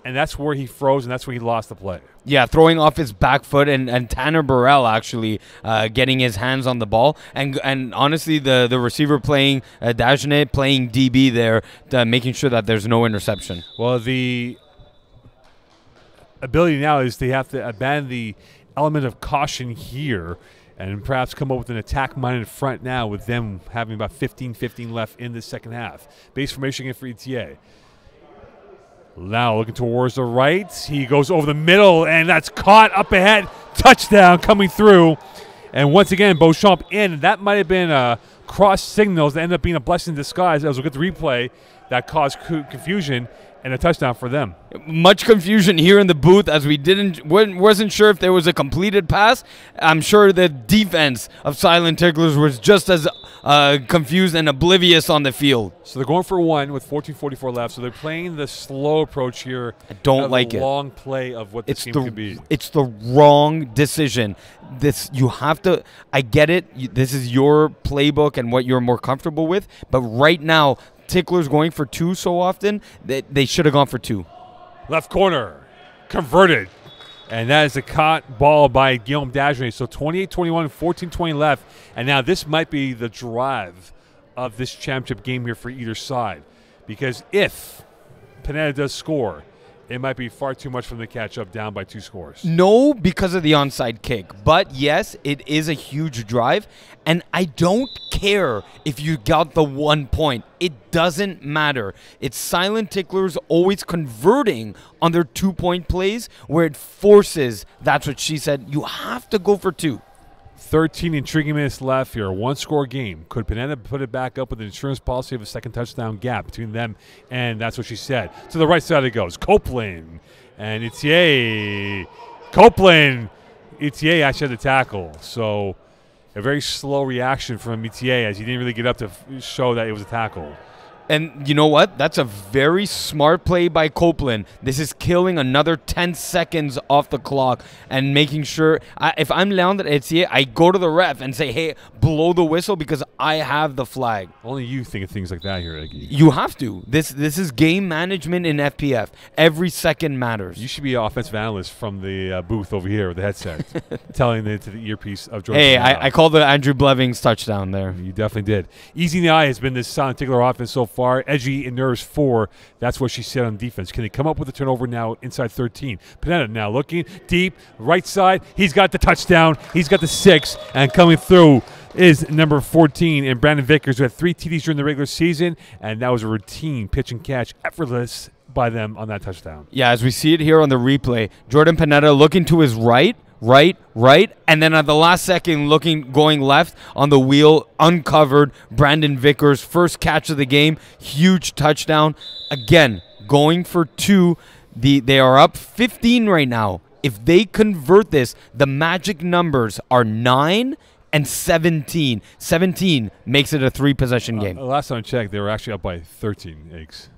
and that's where he froze, and that's where he lost the play.
Yeah, throwing off his back foot, and Tanner Burrell actually getting his hands on the ball. And honestly, the receiver playing Dagenet, playing DB there, making sure that there's no interception.
Well, the ability now is they have to abandon the element of caution here and perhaps come up with an attack-minded front now with them having about 15-15 left in the second half. Base formation again for ETA. Now looking towards the right. He goes over the middle, and that's caught up ahead. Touchdown coming through. And once again, Beauchamp in. That might have been a cross signals that ended up being a blessing in disguise. As we'll get the replay, that caused confusion and a touchdown for them.
Much confusion here in the booth as we wasn't sure if there was a completed pass. I'm sure the defense of Silent Ticklers was just as confused and oblivious on the field.
So they're going for one with 14:44 left. So they're playing the slow approach here.
I don't like it.
Long play of what this game could be.
It's the wrong decision. You have to. I get it. This is your playbook and what you're more comfortable with. But right now, Tickler's going for two so often that they should have gone for two.
Left corner, converted. And that is a caught ball by Guillaume Dagenet. So 28-21, 14-20 left. And now this might be the drive of this championship game here for either side. Because if Pineda does score, it might be far too much for them to catch up down by 2 scores.
No, because of the onside kick. But, yes, it is a huge drive. And I don't care if you got the 1 point. It doesn't matter. It's silent ticklers always converting on their 2-point plays where it forces, that's what she said, you have to go for 2.
13 intriguing minutes left here. A 1-score game. Could Pineda put it back up with an insurance policy of a second touchdown gap between them? And that's what she said. To the right side it goes. Copeland. And Etier. Copeland. Etier actually had the tackle. So a very slow reaction from Etier as he didn't really get up to show that it was a tackle.
And you know what? That's a very smart play by Copeland. This is killing another 10 seconds off the clock and making sure, if I'm Leandre Etier, I go to the ref and say, hey, blow the whistle because I have the flag.
Only you think of things like that here, Eggy.
You have to. This is game management in FPF. Every second matters.
You should be an offensive analyst from the booth over here with the headset, telling it to the earpiece of Jordan.
Hey, I called the Andrew Blevins touchdown there.
You definitely did. Easy in the eye has been this silent tickler offense so far. Edgy in nerves 4. That's what she said on defense. Can they come up with a turnover now inside 13? Pineda now looking deep, right side. He's got the touchdown. He's got the 6. And coming through is number 14 and Brandon Vickers, who had 3 TDs during the regular season. And that was a routine pitch and catch, effortless by them on that touchdown.
Yeah, as we see it here on the replay, Jordan Pineda looking to his right, and then at the last second going left on the wheel, uncovered Brandon Vickers, first catch of the game, huge touchdown. Again, going for 2. They are up 15 right now. If they convert this, the magic numbers are 9 and 17. 17 makes it a 3-possession game.
Last time I checked, they were actually up by 13 eggs.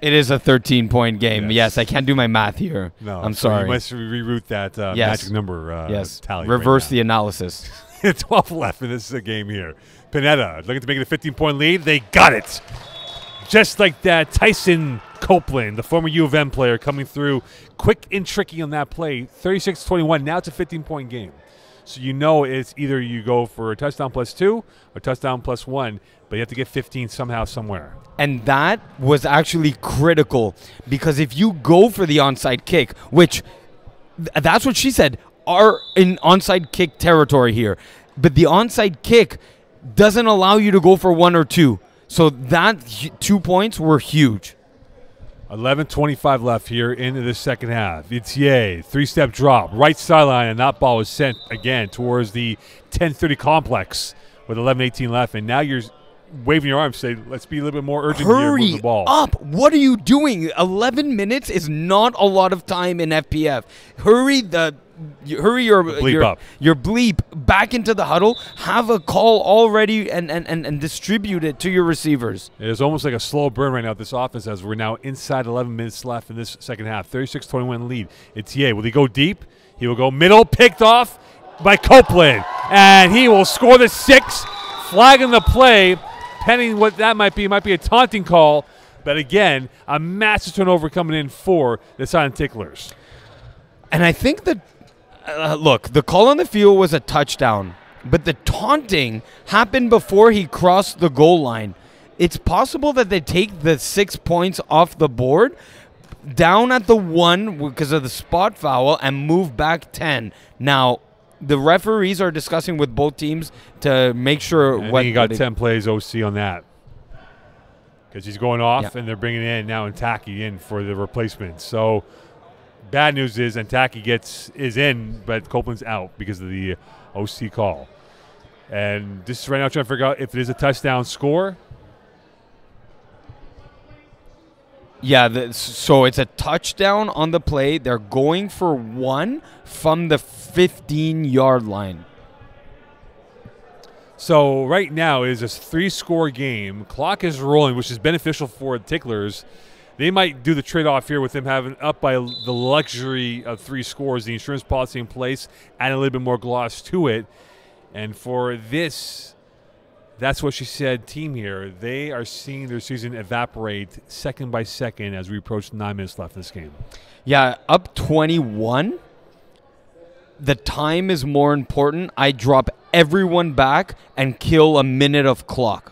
It is a 13-point game. Yes, I can't do my math here.
No,
I'm sorry.
You must reroute that magic number tally.
Reverse
right
the analysis.
12 left in this game here. Pineda looking to make it a 15-point lead. They got it. Just like that, Tyson Copeland, the former U of M player, coming through quick and tricky on that play. 36-21. Now it's a 15-point game. So you know it's either you go for a touchdown plus 2 or touchdown plus 1, but you have to get 15 somehow, somewhere.
And that was actually critical because if you go for the onside kick, which that's what she said, are in onside kick territory here. But the onside kick doesn't allow you to go for 1 or 2. So that 2 points were huge.
11:25 left here into the second half. Etier, 3-step drop, right sideline, and that ball was sent again towards the 10:30 complex with 11:18 left. And now you're waving your arms, say, let's be a little bit more urgent here with the ball.
Hurry up. What are you doing? 11 minutes is not a lot of time in FPF. Hurry your bleep back into the huddle. Have a call already and distribute it to your receivers.
It is almost like a slow burn right now. This offense as we're now inside 11 minutes left in this second half. 36-21 lead. Etier, will he go deep? He will go middle, picked off by Copeland. And he will score the 6, flagging the play. Pending what that might be a taunting call. But again, a massive turnover coming in for the Silent Ticklers.
And I think that, look, the call on the field was a touchdown, but the taunting happened before he crossed the goal line. It's possible that they take the 6 points off the board, down at the 1 because of the spot foul, and move back 10. Now, the referees are discussing with both teams to make sure.
I think he got 10 plays OC on that because he's going off, and they're bringing in now Antaki in for the replacement. So bad news is Antaki is in, but Copeland's out because of the OC call. And this is right now trying to figure out if it is a touchdown score.
Yeah, so it's a touchdown on the play. They're going for 1 from the 15-yard line.
So right now it is a 3-score game. Clock is rolling, which is beneficial for the Ticklers. They might do the trade-off here with them having up by the luxury of 3 scores, the insurance policy in place, add a little bit more gloss to it. And for this, that's what she said, team here, they are seeing their season evaporate second by second as we approach 9 minutes left in this game.
Yeah, up 21. The time is more important. I drop everyone back and kill a minute of clock.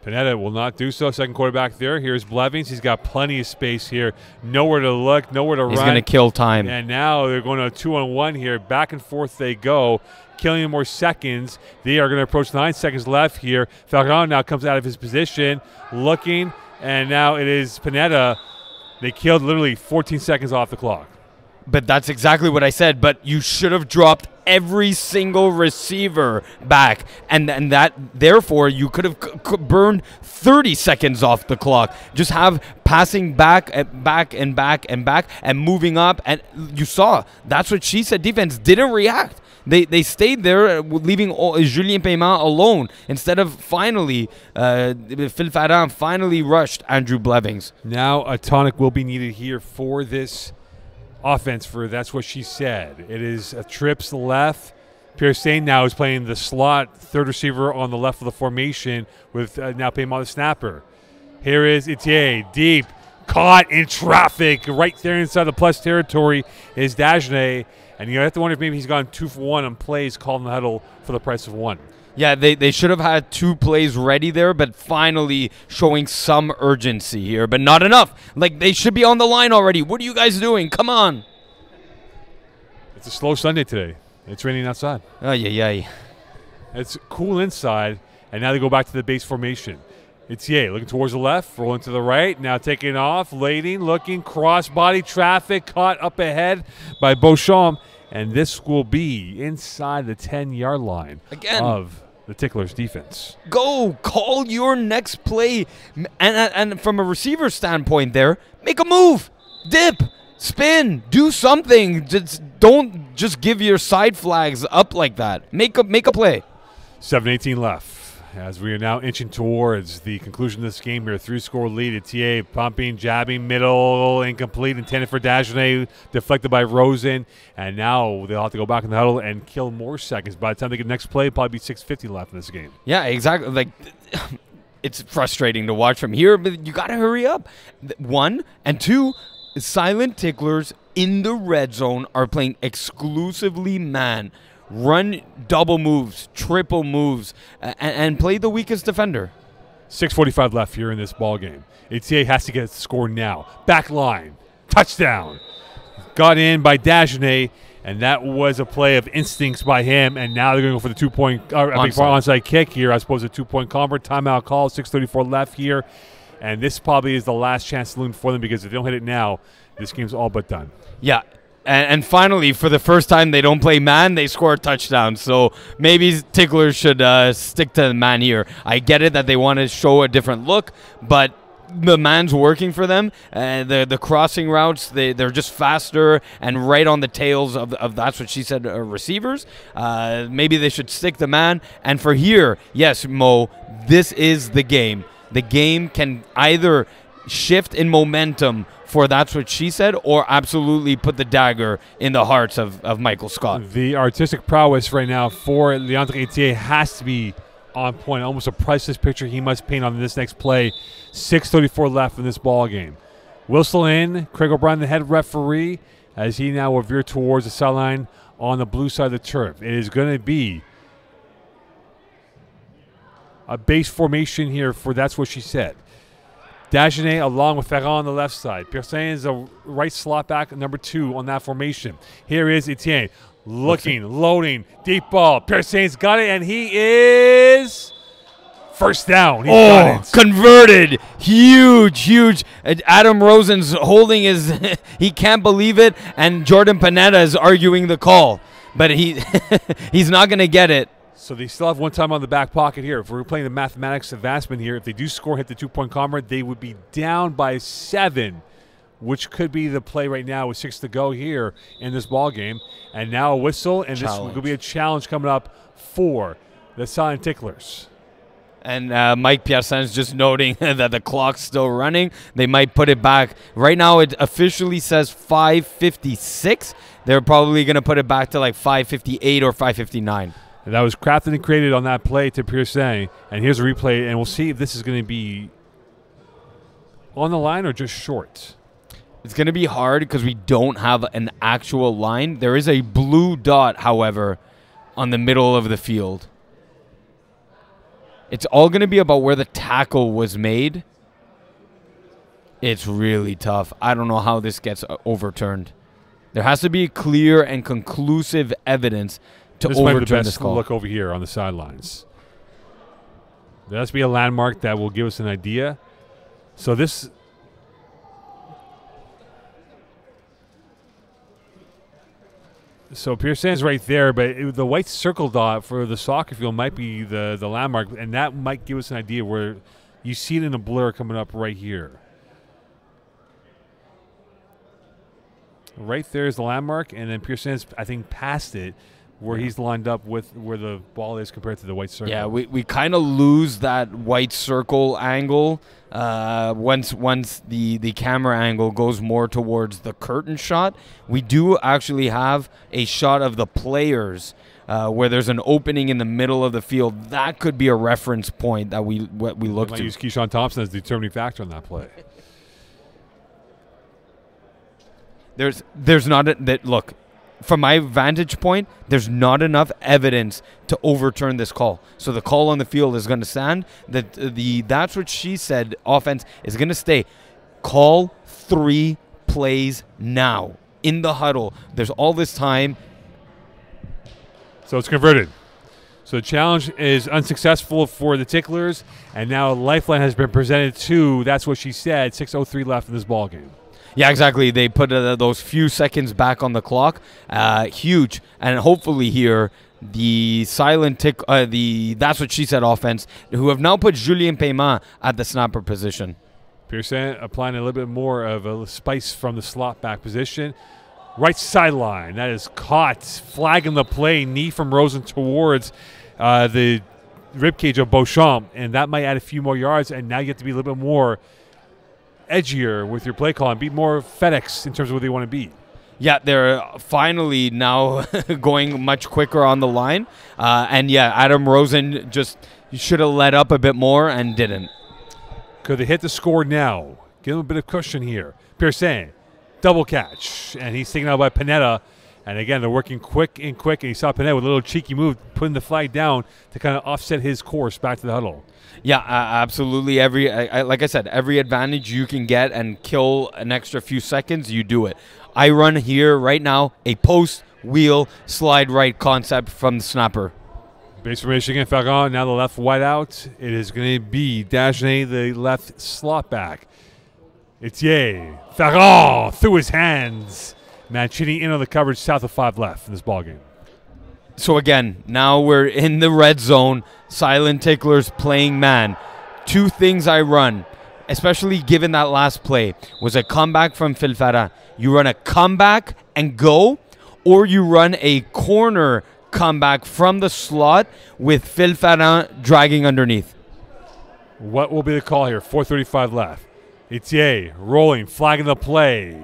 Pineda will not do so. Second quarterback there. Here's Blevins. He's got plenty of space here. Nowhere to look, nowhere to run.
He's going to kill time.
And now they're going to a 2-on-1 here. Back and forth they go, killing more seconds. They are going to approach 9 seconds left here. Ferran now comes out of his position, looking, and now it is Pineda. They killed literally 14 seconds off the clock.
But that's exactly what I said. But you should have dropped every single receiver back, and that therefore you could have burned 30 seconds off the clock. Just have passing back and back and back and back and moving up. And you saw that's what she said. Defense didn't react. They stayed there, leaving Julien Paiement alone instead of finally Phil Ferran finally rushed Andrew Blevins.
Now a tonic will be needed here for this offense, for that's what she said. It is a trips left. Pierre now is playing the slot third receiver on the left of the formation with now Paiement the snapper. Here is Etienne deep, caught in traffic right there inside the plus territory is Dagenet, and you have to wonder if maybe he's gone 2 for 1 on plays called in the huddle for the price of 1.
Yeah, they should have had 2 plays ready there, but finally showing some urgency here, but not enough. Like, they should be on the line already. What are you guys doing? Come on.
It's a slow Sunday today. It's raining outside.
Oh, yeah.
It's cool inside, and now they go back to the base formation. It's looking towards the left, rolling to the right, now taking off, leading, looking, cross-body traffic, caught up ahead by Beauchamp, and this will be inside the 10-yard line
again
of the Ticklers defense.
Go, call your next play, and from a receiver standpoint there, make a move, dip, spin, do something. Don't just give your side flags up like that. Make a play.
7:18 left. As we are now inching towards the conclusion of this game here, 3-score lead. Etienne pumping, jabbing, middle, incomplete, intended for Dagenet, deflected by Rosen. And now they'll have to go back in the huddle and kill more seconds. By the time they get the next play, probably be 6:50 left in this game.
Yeah, exactly. Like, it's frustrating to watch from here, but you got to hurry up. 1 and 2, silent Ticklers in the red zone are playing exclusively man. Run double moves, triple moves, and play the weakest defender.
6:45 left here in this ball game. Etienne has to get a score now. Back line, touchdown. Got in by Dagenet, and that was a play of instincts by him. And now they're going to go for the 2-point onside kick here, as opposed to 2-point convert. Timeout call. 6:34 left here, and this probably is the last chance saloon for them, because if they don't hit it now, this game's all but done.
Yeah. And finally, for the first time, they don't play man, they score a touchdown. So maybe Ticklers should stick to the man here. I get it that they want to show a different look, but the man's working for them. The crossing routes, they're just faster and right on the tails of that's what she said, receivers. Maybe they should stick the man. And for here, yes, Mo, this is the game. The game can either shift in momentum for that's what she said, or absolutely put the dagger in the hearts of Michael Scott.
The artistic prowess right now for Leandre Etienne has to be on point. Almost a priceless picture he must paint on this next play. 6:34 left in this ball game. Whistle in. Craig O'Brien, the head referee, as he now will veer towards the sideline on the blue side of the turf. It is going to be a base formation here for that's what she said. Dagenet along with Ferran on the left side. Piercin is a right slot back, number 2 on that formation. Here is Etienne looking, loading, deep ball. Piercin's got it, and he is first down. He got it.
Converted. Huge. Adam Rosen's holding his he can't believe it, and Jordan Pineda is arguing the call. But he's not going to get it.
So they still have one time on the back pocket here. If we're playing the mathematics advancement here, if they do score, hit the 2-point convert, they would be down by 7, which could be the play right now with 6 to go here in this ball game. And now a whistle, and this will be a challenge coming up for the silent ticklers.
And Mike Piercen's just noting that the clock's still running. They might put it back. Right now, it officially says 5:56. They're probably going to put it back to like 5:58 or 5:59.
And that was crafted and created on that play to Piercin. And here's a replay, and we'll see if this is going to be on the line or just short.
It's going to be hard because we don't have an actual line. There is a blue dot, however, on the middle of the field. It's all going to be about where the tackle was made. It's really tough. I don't know how this gets overturned. There has to be clear and conclusive evidence to
this might be
overturn
the
this
best
call.
look over here on the sidelines. There has to be a landmark that will give us an idea. So this... So Piercin's right there, but the white circle dot for the soccer field might be the landmark, and that might give us an idea where you see it in a blur coming up right here. Right there is the landmark, and then Piercin's, I think, past it, where he's lined up with where the ball is compared to the white circle.
Yeah, we kind of lose that white circle angle once the camera angle goes more towards the curtain shot. We do actually have a shot of the players where there's an opening in the middle of the field. That could be a reference point that we look
might
to.
use Keyshawn Thompson as the determining factor on that play.
There's not that look. From my vantage point, there's not enough evidence to overturn this call. So the call on the field is going to stand. That's what she said offense is going to stay. Call 3 plays now in the huddle. There's all this time.
So it's converted. So the challenge is unsuccessful for the Ticklers, and now a lifeline has been presented to, that's what she said, 6:03 left in this ball game.
Yeah, exactly. They put those few seconds back on the clock. Huge. And hopefully here, the silent tick, that's what she said offense, who have now put Julien Paiement at the snapper position.
Piercin applying a little bit more of a spice from the slot back position. Right sideline. That is caught. Flagging the play. Knee from Rosen towards the ribcage of Beauchamp. And that might add a few more yards. And now you have to be a little bit more edgier with your play call and be more FedEx in terms of what they want to be.
Yeah, they're finally now going much quicker on the line. And yeah, Adam Rosen just should have let up a bit more and didn't.
Could they hit the score now? Give him a bit of cushion here. Piercin, double catch. And he's taken out by Panetta. And again, they're working quick. And you saw Panetta with a little cheeky move, putting the flag down to kind of offset his course back to the huddle.
Yeah, absolutely. Like I said, every advantage you can get and kill an extra few seconds, you do it. I run here right now a post, wheel, slide right concept from the snapper.
Base formation again, Ferrand, now the left wide out. It is going to be Dagenet, the left slot back. Etier, Ferrand through his hands. Mancini in on the coverage south of 5 left in this ballgame.
So again, now we're in the red zone. Silent Ticklers playing man. 2 things I run, especially given that last play, was a comeback from Phil Ferrand. You run a comeback and go, or you run a corner comeback from the slot with Phil Ferrand dragging underneath.
What will be the call here? 4:35 left. Etier rolling, flagging the play.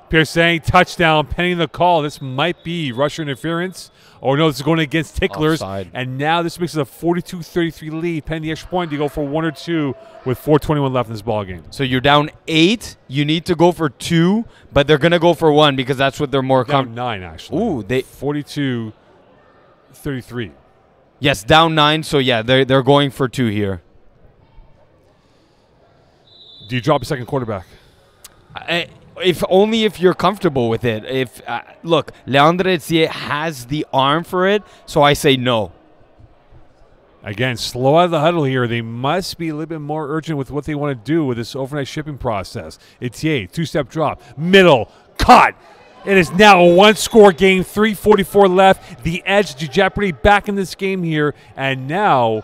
Piercin, touchdown, pending the call. This might be rusher interference. Oh, no, this is going against Ticklers.
Offside. And
now this makes it a 42-33 lead. Pending the extra point, you go for 1 or 2 with 4:21 left in this ballgame.
So you're down 8. You need to go for 2, but they're going to go for 1 because that's what they're more
down 9, actually.
Ooh,
42-33.
Yes, down 9. So, yeah, they're going for 2 here.
Do you drop a second quarterback?
If you're comfortable with it. Look, Leandre Etier has the arm for it, so I say no.
Again, slow out of the huddle here. They must be a little bit more urgent with what they want to do with this overnight shipping process. Etier, 2-step drop, middle, caught. It is now a 1-score game, 3:44 left. The edge to Jeopardy back in this game here, and now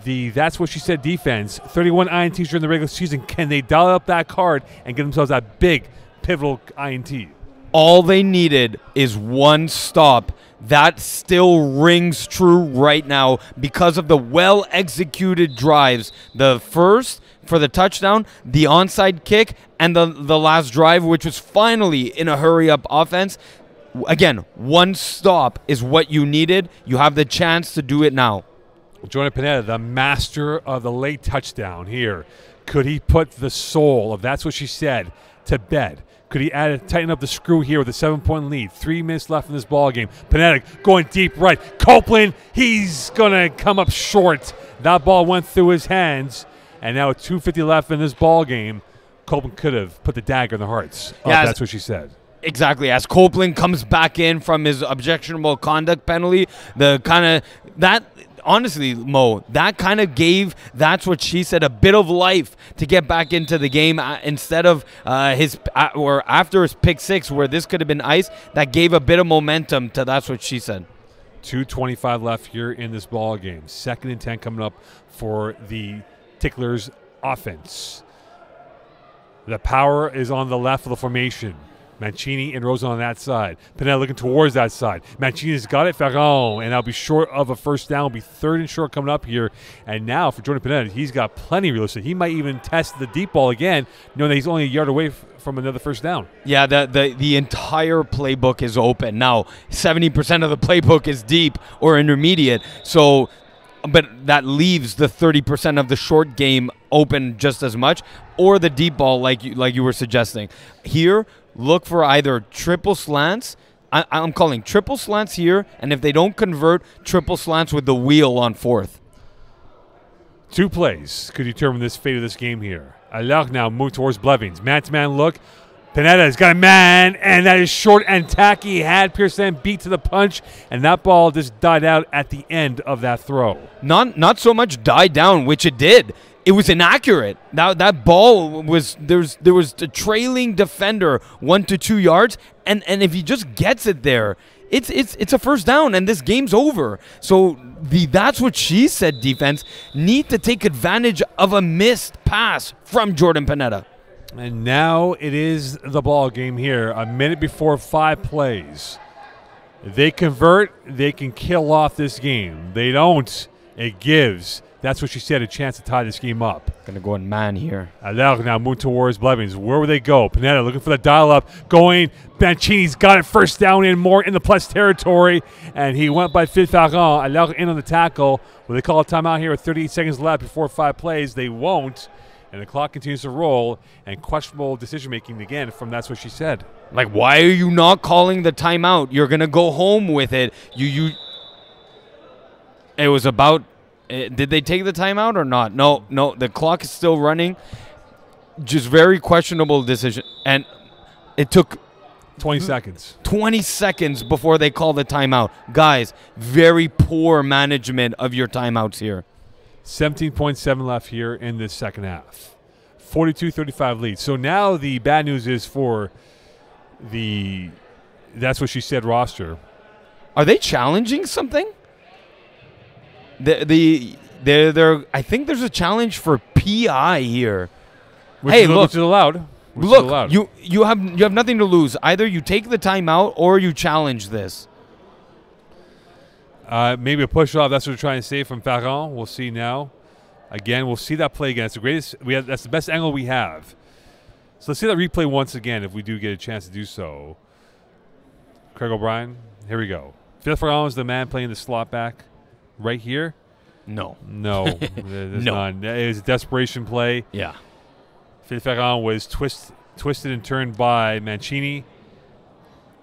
that's what she said defense. 31 INTs during the regular season. Can they dial up that card and get themselves that big pivotal INT?
All they needed is one stop. That still rings true right now because of the well-executed drives. The first for the touchdown, the onside kick, and the last drive, which was finally in a hurry-up offense. Again, one stop is what you needed. You have the chance to do it now.
Jordan Pineda, the master of the late touchdown here. Could he put the soul of That's What She Said to bed? Could he tighten up the screw here with a 7-point lead? 3 minutes left in this ball game. Pineda going deep right. Copeland, he's going to come up short. That ball went through his hands. And now with 2:50 left in this ball game, Copeland could have put the dagger in the hearts. That's What She Said.
Exactly. As Copeland comes back in from his objectionable conduct penalty, honestly, Mo, that kind of gave That's What She Said a bit of life to get back into the game instead of after his pick six, where this could have been ice. That gave a bit of momentum to That's What She Said.
2:25 left here in this ball game. 2nd and 10 coming up for the Ticklers offense. The power is on the left of the formation. Mancini and Rosen on that side. Pineda looking towards that side. Mancini's got it. Ferron, and that'll be short of a first down. Will be 3rd and short coming up here. And now for Jordan Pineda, he's got plenty of real estate. He might even test the deep ball again, knowing that he's only a yard away from another first down.
Yeah, the entire playbook is open. Now, 70% of the playbook is deep or intermediate. So, but that leaves the 30% of the short game open just as much, or the deep ball like you were suggesting. Here, look for either triple slants. I'm calling triple slants here, and if they don't convert, triple slants with the wheel on 4th.
2 plays could determine this fate of this game here. Allard now move towards Blevins. Man-to-man look. Pineda has got a man, and that is short and tacky. Had Pearson beat to the punch, and that ball just died out at the end of that throw.
Not so much died down, which it did. It was inaccurate. That ball was there was a trailing defender 1 to 2 yards, and if he just gets it there, it's a first down, and this game's over. So That's What She Said defense need to take advantage of a missed pass from Jordan Pineda.
And now it is the ball game here. A minute before 5 plays. They convert, they can kill off this game. They don't, it gives That's What She Said a chance to tie this game up.
Gonna go in man here.
Allard now move towards Blevins. Where will they go? Pineda looking for the dial-up. Going. Mancini's got it first down and more in the plus territory. And he went by Phil Ferrand. Allard in on the tackle. Will they call a timeout here with 38 seconds left before 5 plays? They won't. And the clock continues to roll. And questionable decision-making again from That's What She Said.
Like, why are you not calling the timeout? You're gonna go home with it. It was about... Did they take the timeout or not? No, the clock is still running. Just very questionable decision. And it took
20 seconds.
20 seconds before they called the timeout. Guys, very poor management of your timeouts here.
17.7 left here in the second half. 42-35 lead. So now the bad news is for the That's What She Said roster.
Are they challenging something? I think there's a challenge for PI here.
Which is allowed.
Look, you have nothing to lose. Either you take the timeout or you challenge this.
Maybe a push off. That's what we're trying to say from Ferrand. We'll see now. Again, we'll see that play again. It's the greatest. That's the best angle we have. So let's see that replay once again if we do get a chance to do so. Craig O'Brien. Here we go. Phil Ferrand is the man playing the slot back. Right here?
No,
there's none. It was a desperation play.
Yeah.
Phil Ferrand was twisted and turned by Mancini.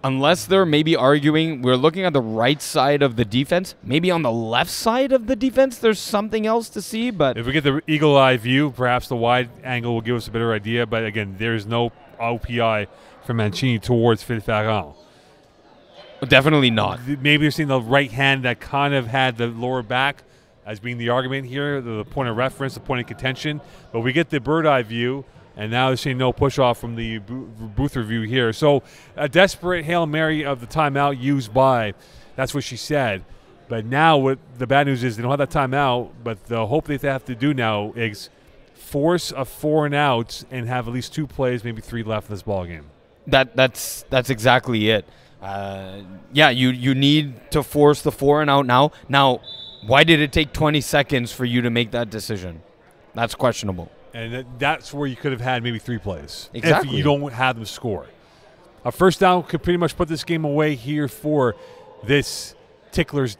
Unless they're maybe arguing, we're looking at the right side of the defense. Maybe on the left side of the defense, there's something else to see. But
if we get the eagle eye view, perhaps the wide angle will give us a better idea. But again, there's no OPI from Mancini towards Phil Ferrand.
Definitely not.
Maybe you're seeing the right hand that kind of had the lower back as being the argument here, the point of reference, the point of contention. But we get the bird eye view, and now they're seeing no push off from the booth review here. So a desperate Hail Mary of the timeout used by That's What She Said. But now what the bad news is they don't have that timeout, but the hope that they have to do now is force a 4 and outs and have at least 2 plays, maybe 3 left in this ball game.
That's exactly it. Yeah, you need to force the 4 and out now. Now, why did it take 20 seconds for you to make that decision? That's questionable.
And that's where you could have had maybe 3 plays.
Exactly.
If you don't have them score. A first down could pretty much put this game away here for this Ticklers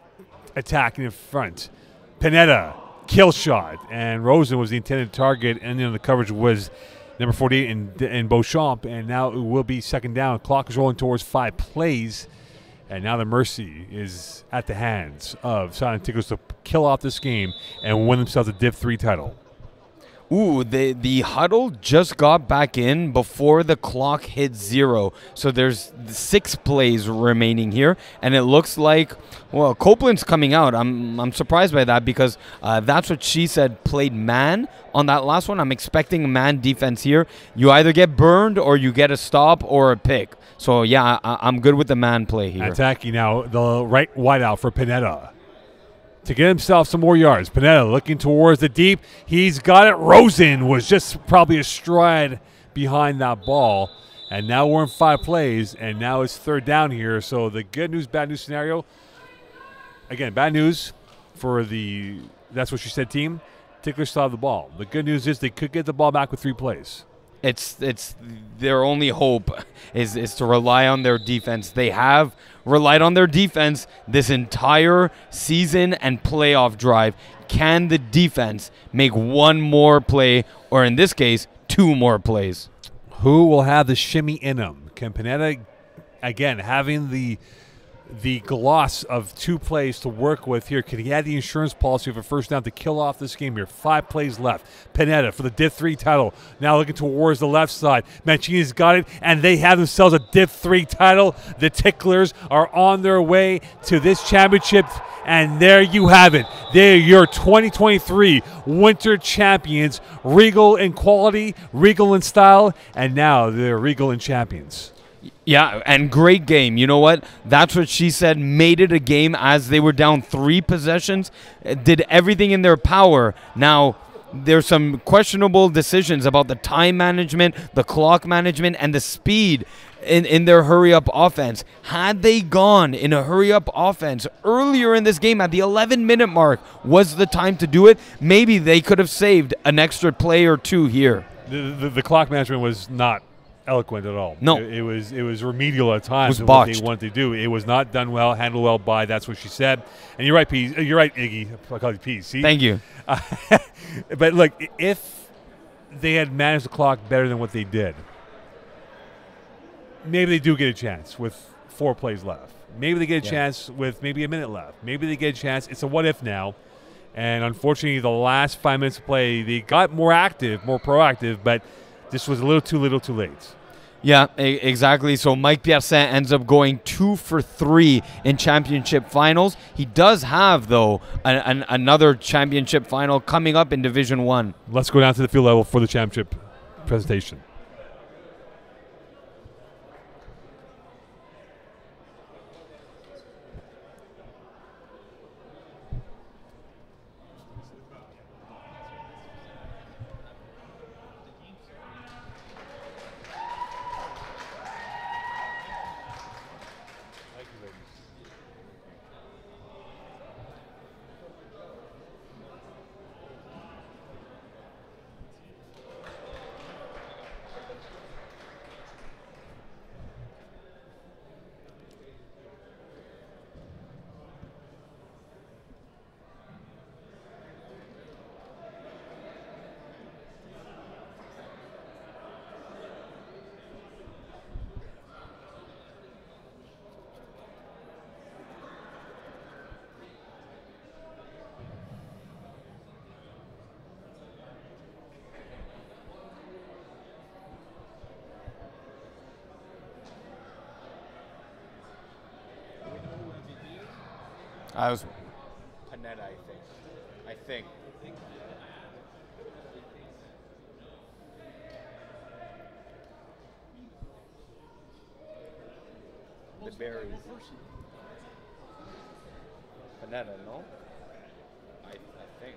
attacking in front. Pineda, kill shot, and Rosen was the intended target, and then the coverage was number 48 in Beauchamp, and now it will be second down. Clock is rolling towards 5 plays, and now the mercy is at the hands of Silent Ticklers to kill off this game and win themselves a Div 3 title.
Ooh, the huddle just got back in before the clock hit 0. So there's 6 plays remaining here, and it looks like, well, Copeland's coming out. I'm surprised by that because that's what she said, played man on that last one. I'm expecting man defense here. You either get burned or you get a stop or a pick. So, yeah, I'm good with the man play here.
Attacking now the right wideout for Pineda to get himself some more yards. Pineda looking towards the deep. He's got it. Rosen was just probably a stride behind that ball. And now we're in 5 plays, and now it's third down here. So the good news, bad news scenario. Again, bad news for the That's What She Said team. Ticklers still have the ball. The good news is they could get the ball back with 3 plays.
It's their only hope is to rely on their defense. They have relied on their defense this entire season and playoff drive. Can the defense make 1 more play, or in this case, 2 more plays?
Who will have the shimmy in them? Can Pineda, again, having the gloss of 2 plays to work with here, can he add the insurance policy of a first down to kill off this game here? 5 plays left. Pineda for the Div 3 title. Now looking towards the left side. Mancini's got it, and they have themselves a Div 3 title. The Ticklers are on their way to this championship, and there you have it. They're your 2023 Winter Champions. Regal in quality, regal in style, and now they're regal in champions.
Yeah, and great game. You know what? That's What She Said made it a game as they were down 3 possessions, did everything in their power. Now, there's some questionable decisions about the time management, the clock management, and the speed in their hurry-up offense. Had they gone in a hurry-up offense earlier in this game at the 11-minute mark was the time to do it, maybe they could have saved an extra play or 2 here.
The clock management was not eloquent at all.
No.
It was remedial at times.
It was botched.
What they wanted to do. It was not done well, handled well by That's What She Said. And you're right, P. You're right, Iggy. I call you P. See?
Thank you.
But look, if they had managed the clock better than what they did, maybe they do get a chance with 4 plays left. Maybe they get a chance with maybe a minute left. Maybe they get a chance. It's a what if now. And unfortunately, the last 5 minutes of play, they got more active, more proactive, but this was a little too late.
Yeah, exactly. So Mike Piercin ends up going 2 for 3 in championship finals. He does have, though, another championship final coming up in Division 1.
Let's go down to the field level for the championship presentation.
I was Panetta, I think. The berries. Panetta, no? I think.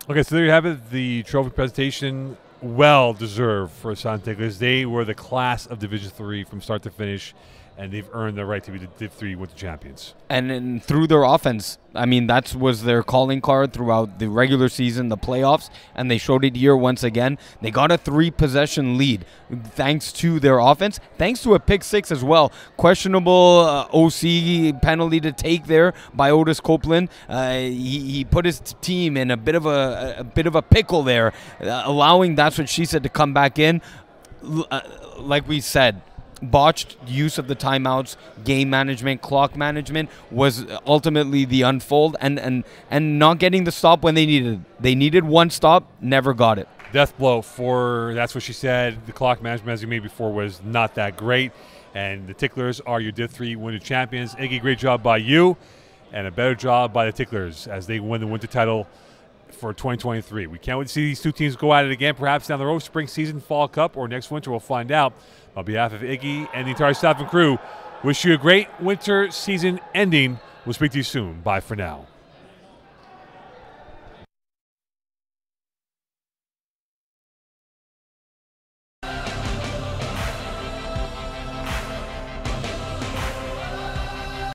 Okay, so there you have it. The trophy presentation, well deserved for Sun Ticklers. They were the class of Division 3 from start to finish, and they've earned the right to be the Div 3 Winter Champions.
And through their offense, I mean, that was their calling card throughout the regular season, the playoffs, and they showed it here once again. They got a 3-possession lead thanks to their offense, thanks to a pick 6 as well. Questionable OC penalty to take there by Otis Copeland. He put his team in a bit of a pickle there, allowing That's What She Said to come back in. Like we said, botched use of the timeouts, game management, clock management was ultimately the unfold, and not getting the stop when they needed. They needed one stop, never got it.
Death blow for That's What She Said. The clock management, as you made before, was not that great, and the Ticklers are your Div 3 Winter Champions. Iggy, great job by you, and a better job by the Ticklers as they win the winter title for 2023. We can't wait to see these two teams go at it again, perhaps down the road, spring season, fall cup, or next winter. We'll find out. On behalf of Iggy and the entire staff and crew, wish you a great winter season ending. We'll speak to you soon. Bye for now.